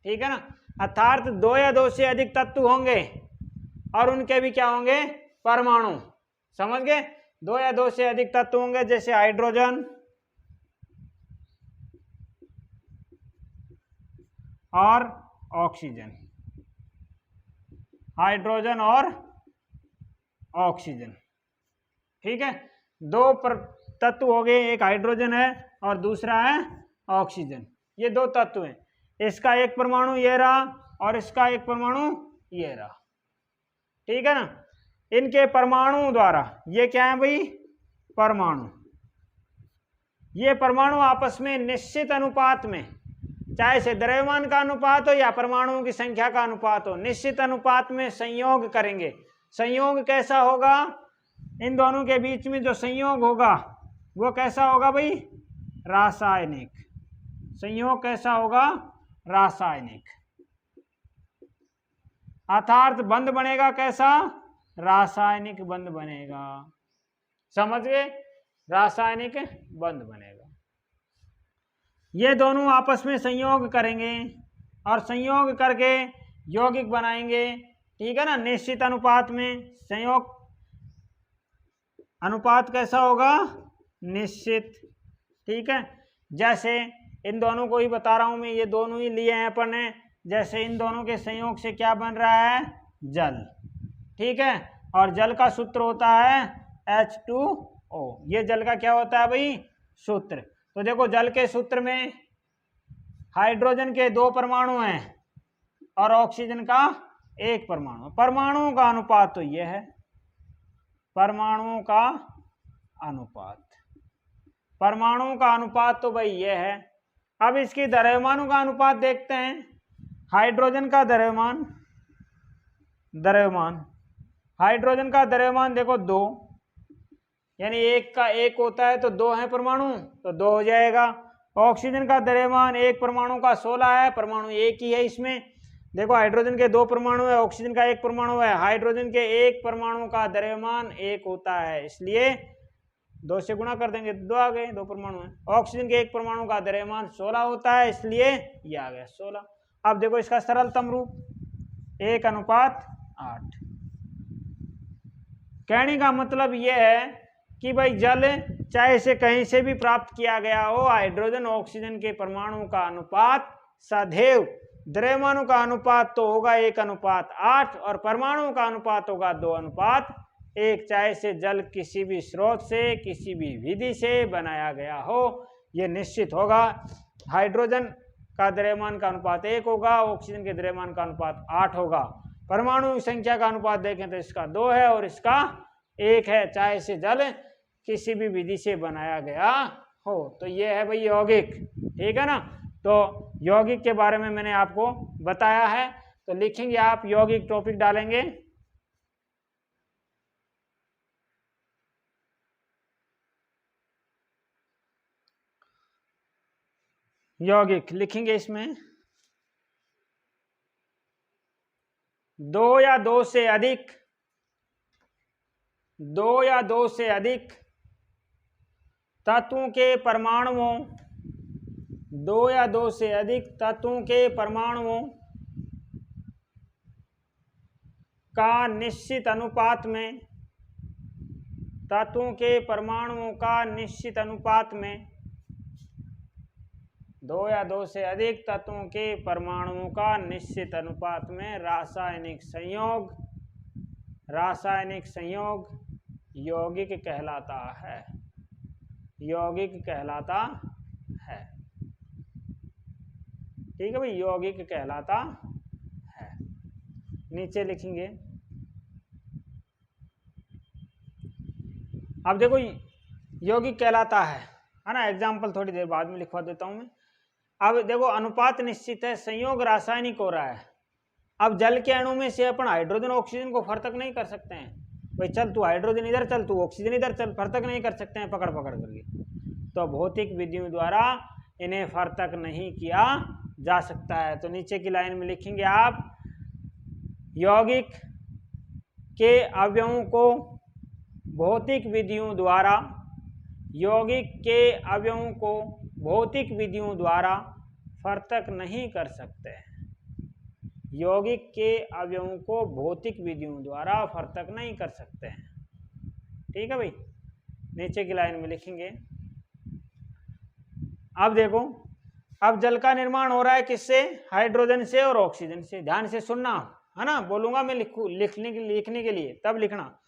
ठीक है ना, अर्थात दो या दो से अधिक तत्व होंगे और उनके भी क्या होंगे, परमाणु। समझ गए, दो या दो से अधिक तत्व होंगे जैसे हाइड्रोजन और ऑक्सीजन, हाइड्रोजन और ऑक्सीजन। ठीक है, दो तत्व हो गए, एक हाइड्रोजन है और दूसरा है ऑक्सीजन, ये दो तत्व हैं। इसका एक परमाणु ये रहा और इसका एक परमाणु ये रहा। ठीक है ना, इनके परमाणु द्वारा, ये क्या है भाई, परमाणु, ये परमाणु आपस में निश्चित अनुपात में, चाहे से द्रव्यमान का अनुपात हो या परमाणुओं की संख्या का अनुपात हो, निश्चित अनुपात में संयोग करेंगे। संयोग कैसा होगा, इन दोनों के बीच में जो संयोग होगा वो कैसा होगा भाई, रासायनिक। संयोग कैसा होगा, रासायनिक। अर्थात बंध बनेगा कैसा, रासायनिक बंध बनेगा। समझ गए, रासायनिक बंध बनेगा। ये दोनों आपस में संयोग करेंगे और संयोग करके यौगिक बनाएंगे। ठीक है ना, निश्चित अनुपात में संयोग, अनुपात कैसा होगा, निश्चित। ठीक है, जैसे इन दोनों को ही बता रहा हूं मैं, ये दोनों ही लिए हैं अपन ने। जैसे इन दोनों के संयोग से क्या बन रहा है, जल। ठीक है, और जल का सूत्र होता है H2O। ये जल का क्या होता है भाई, सूत्र। तो देखो जल के सूत्र में हाइड्रोजन के दो परमाणु हैं और ऑक्सीजन का एक परमाणु। परमाणुओं का अनुपात तो यह है, परमाणुओं का अनुपात, परमाणुओं का अनुपात तो भाई ये है। अब इसकी द्रव्यमानों का अनुपात देखते हैं। हाइड्रोजन का द्रव्यमान, द्रव्यमान, हाइड्रोजन का द्रव्यमान देखो 2, यानी एक का एक होता है तो 2 है परमाणु, तो 2 हो जाएगा। ऑक्सीजन का द्रव्यमान एक परमाणु का 16 है, परमाणु एक ही है इसमें। देखो हाइड्रोजन के 2 परमाणु है, ऑक्सीजन का 1 परमाणु है। हाइड्रोजन के एक परमाणु का द्रव्यमान 1 होता है, इसलिए 2 से गुणा कर देंगे, 2 आ गए, 2 परमाणु है। ऑक्सीजन के एक परमाणु का द्रव्यमान 16 होता है, इसलिए ये आ गया 16। अब देखो इसका सरलतम रूप, 1:8। कहने का मतलब यह है कि भाई जल चाहे इसे कहीं से भी प्राप्त किया गया हो, हाइड्रोजन ऑक्सीजन के परमाणुओं का अनुपात सदैव द्रव्यमानों का अनुपात तो होगा 1:8 और परमाणुओं का अनुपात होगा 2:1। चाहे से जल किसी भी स्रोत से किसी भी विधि से बनाया गया हो, यह निश्चित होगा। हाइड्रोजन का द्रव्यमान का अनुपात 1 होगा, ऑक्सीजन के द्रव्यमान का अनुपात 8 होगा। परमाणु संख्या का अनुपात देखें तो इसका 2 है और इसका 1 है, चाहे से जल किसी भी विधि से बनाया गया हो। तो ये है भाई यौगिक, ठीक है ना। तो यौगिक के बारे में मैंने आपको बताया है। तो लिखेंगे आप यौगिक, टॉपिक डालेंगे यौगिक, लिखेंगे इसमें 2 या 2 से अधिक, 2 या 2 से अधिक तत्वों के परमाणुओं, 2 या 2 से अधिक तत्वों के परमाणुओं का निश्चित अनुपात में, तत्वों के परमाणुओं का निश्चित अनुपात में, 2 या 2 से अधिक तत्वों के परमाणुओं का निश्चित अनुपात में रासायनिक संयोग, रासायनिक संयोग यौगिक कहलाता है, यौगिक कहलाता है। ठीक है भाई, यौगिक कहलाता है। नीचे लिखेंगे, अब देखो यौगिक कहलाता है ना। एग्जाम्पल थोड़ी देर बाद में लिखवा देता हूं मैं। अब देखो अनुपात निश्चित है, संयोग रासायनिक हो रहा है। अब जल के अणु में से अपन हाइड्रोजन ऑक्सीजन को फर्क नहीं कर सकते हैं भाई, चल तू हाइड्रोजन इधर चल, तू ऑक्सीजन इधर चल, फर्क नहीं कर सकते हैं पकड़ पकड़ करके। तो भौतिक विधियों द्वारा इन्हें फर्क नहीं किया जा सकता है। तो नीचे की लाइन में लिखेंगे आप यौगिक के अवयवों को भौतिक विधियों द्वारा, यौगिक के अवयवों को भौतिक विधियों द्वारा फर्क नहीं कर सकते। यौगिक के अवयवों को भौतिक विधियों द्वारा फर्क नहीं कर सकते हैं। ठीक है भाई, नीचे की लाइन में लिखेंगे। अब देखो, अब जल का निर्माण हो रहा है किससे? हाइड्रोजन से और ऑक्सीजन से। ध्यान से सुनना है ना, बोलूंगा मैं लिखने के लिए तब लिखना।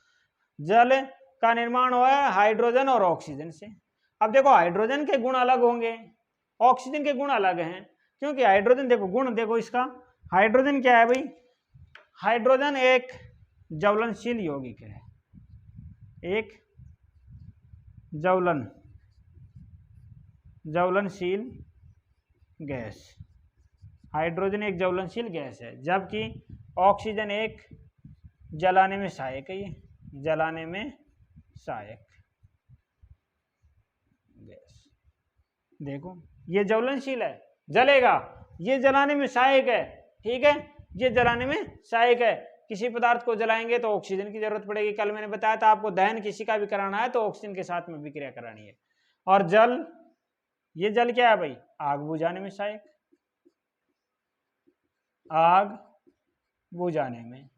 जल का निर्माण हुआ है हाइड्रोजन और ऑक्सीजन से। अब देखो हाइड्रोजन के गुण अलग होंगे, ऑक्सीजन के गुण अलग हैं, क्योंकि हाइड्रोजन देखो गुण देखो इसका, हाइड्रोजन क्या है भाई? हाइड्रोजन एक ज्वलनशील यौगिक है, एक ज्वलनशील गैस। हाइड्रोजन एक ज्वलनशील गैस है, जबकि ऑक्सीजन एक जलाने में सहायक है। ये जलाने में सहायक गैस। देखो ये ज्वलनशील है, जलेगा, ये जलाने में सहायक है। ठीक है, ये जलाने में सहायक है। किसी पदार्थ को जलाएंगे तो ऑक्सीजन की जरूरत पड़ेगी। कल मैंने बताया था आपको, दहन किसी का भी कराना है तो ऑक्सीजन के साथ में विक्रिया करानी है। और जल, ये जल क्या है भाई? आग बुझाने में सहायक, आग बुझाने में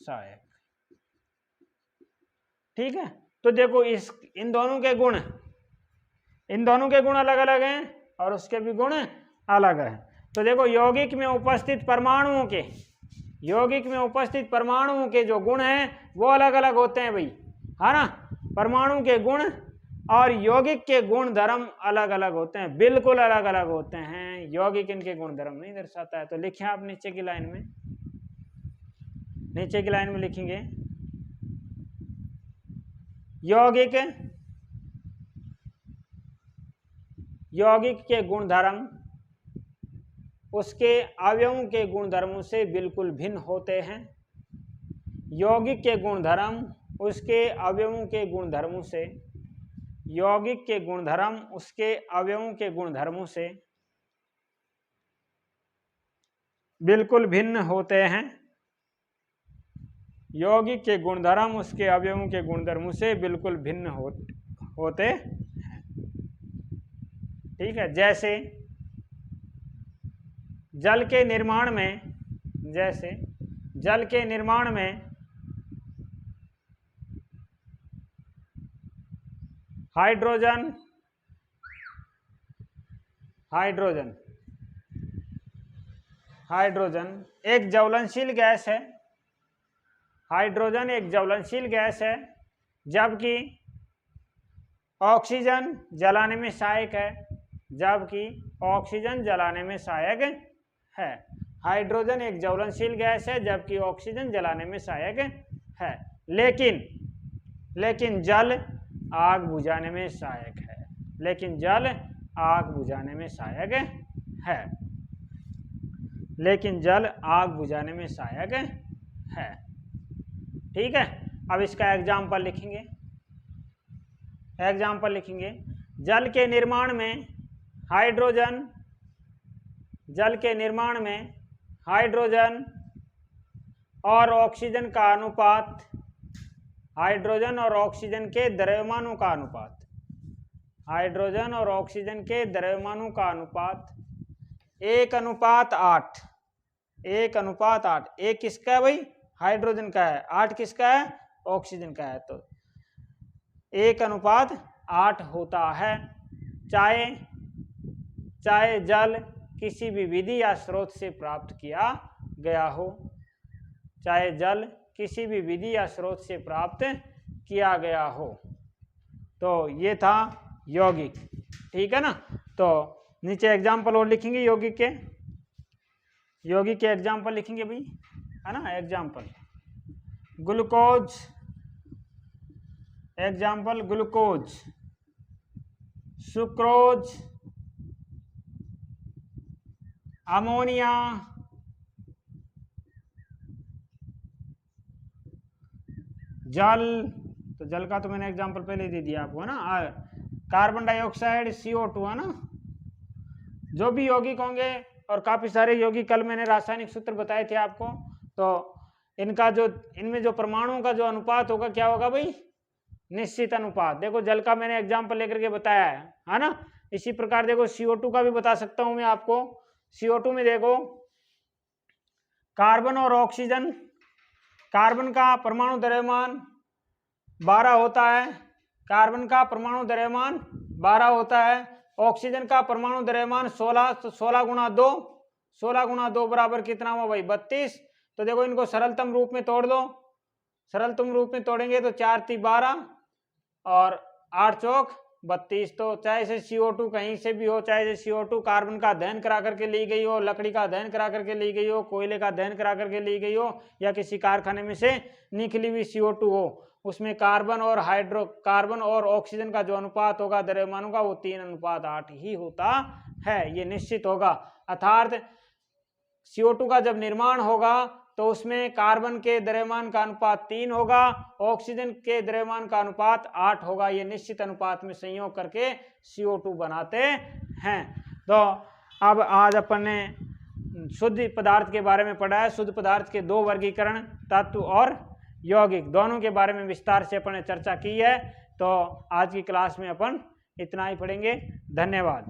सहायक। ठीक है, तो देखो इन दोनों के गुण, इन दोनों के गुण अलग अलग हैं और उसके भी गुण अलग हैं। तो देखो यौगिक में उपस्थित परमाणुओं के, यौगिक में उपस्थित परमाणुओं के जो गुण हैं वो अलग अलग होते हैं भाई, है ना। परमाणु के गुण और यौगिक के गुण धर्म अलग अलग होते हैं, बिल्कुल अलग अलग होते हैं। यौगिक इनके गुण धर्म नहीं दर्शाता है। तो लिखिए आप नीचे की लाइन में, नीचे की लाइन में लिखेंगे यौगिक, यौगिक के गुण धर्म उसके अवयवों के गुणधर्मों से बिल्कुल भिन्न होते हैं। यौगिक के गुणधर्म उसके अवयवों के गुणधर्मों से, यौगिक के गुणधर्म उसके अवयवों के गुणधर्मों से बिल्कुल भिन्न होते हैं। यौगिक के गुणधर्म उसके अवयवों के गुणधर्मों से बिल्कुल भिन्न होते हैं। ठीक है, जैसे जल के निर्माण में जैसे जल के निर्माण में हाइड्रोजन एक ज्वलनशील गैस है। हाइड्रोजन एक ज्वलनशील गैस है, जबकि ऑक्सीजन जलाने में सहायक है। हाइड्रोजन एक ज्वलनशील गैस है, जबकि ऑक्सीजन जलाने में सहायक है। लेकिन जल आग बुझाने में सहायक है। ठीक है, अब इसका एग्जाम्पल लिखेंगे। जल के निर्माण में हाइड्रोजन और ऑक्सीजन का अनुपात, हाइड्रोजन और ऑक्सीजन के द्रव्यमानों का अनुपात, 1:8। 1:8। एक किसका है भाई? हाइड्रोजन का है। 8 किसका है? ऑक्सीजन का है। तो 1:8 होता है। चाहे जल किसी भी विधि या स्रोत से प्राप्त किया गया हो। तो ये था यौगिक। ठीक है ना। तो नीचे एग्जाम्पल और लिखेंगे यौगिक के एग्जाम्पल लिखेंगे भाई, है ना। एग्जाम्पल ग्लूकोज, सुक्रोज, अमोनिया, जल, तो जल का तो मैंने एग्जाम्पल पहले ही दे दिया आपको, है ना। कार्बन डाइऑक्साइड, CO2, है ना। जो भी यौगिक होंगे, और काफी सारे यौगिक कल मैंने रासायनिक सूत्र बताए थे आपको, तो इनमें जो परमाणुओं का जो अनुपात होगा, क्या होगा भाई? निश्चित अनुपात। देखो जल का मैंने एग्जाम्पल लेकर के बताया है ना। इसी प्रकार देखो CO2 का भी बता सकता हूं मैं आपको। CO2 में देखो कार्बन और ऑक्सीजन, कार्बन का परमाणु द्रव्यमान 12 होता है। ऑक्सीजन का परमाणु द्रव्यमान 16। तो 16 गुणा 2 बराबर कितना हुआ भाई? 32। तो देखो इनको सरलतम रूप में तोड़ दो। सरलतम रूप में तोड़ेंगे तो 4 × 3 = 12 और 8 चौक 32। तो चाहे से CO2 कहीं से भी हो, चाहे से CO2 कार्बन का दहन करा करके ली गई हो, लकड़ी का दहन करा करके ली गई हो, कोयले का दहन करा करके ली गई हो, या किसी कारखाने में से निकली हुई CO2 हो, उसमें कार्बन और ऑक्सीजन का जो अनुपात होगा द्रव्यमानों का, वो 3:8 ही होता है। ये निश्चित होगा। अर्थात CO2 का जब निर्माण होगा तो उसमें कार्बन के द्रव्यमान का अनुपात 3 होगा, ऑक्सीजन के द्रव्यमान का अनुपात 8 होगा। ये निश्चित अनुपात में संयोग करके CO2 बनाते हैं। तो अब आज अपन ने शुद्ध पदार्थ के बारे में पढ़ा है। शुद्ध पदार्थ के 2 वर्गीकरण, तत्व और यौगिक, दोनों के बारे में विस्तार से अपन ने चर्चा की है। तो आज की क्लास में अपन इतना ही पढ़ेंगे। धन्यवाद।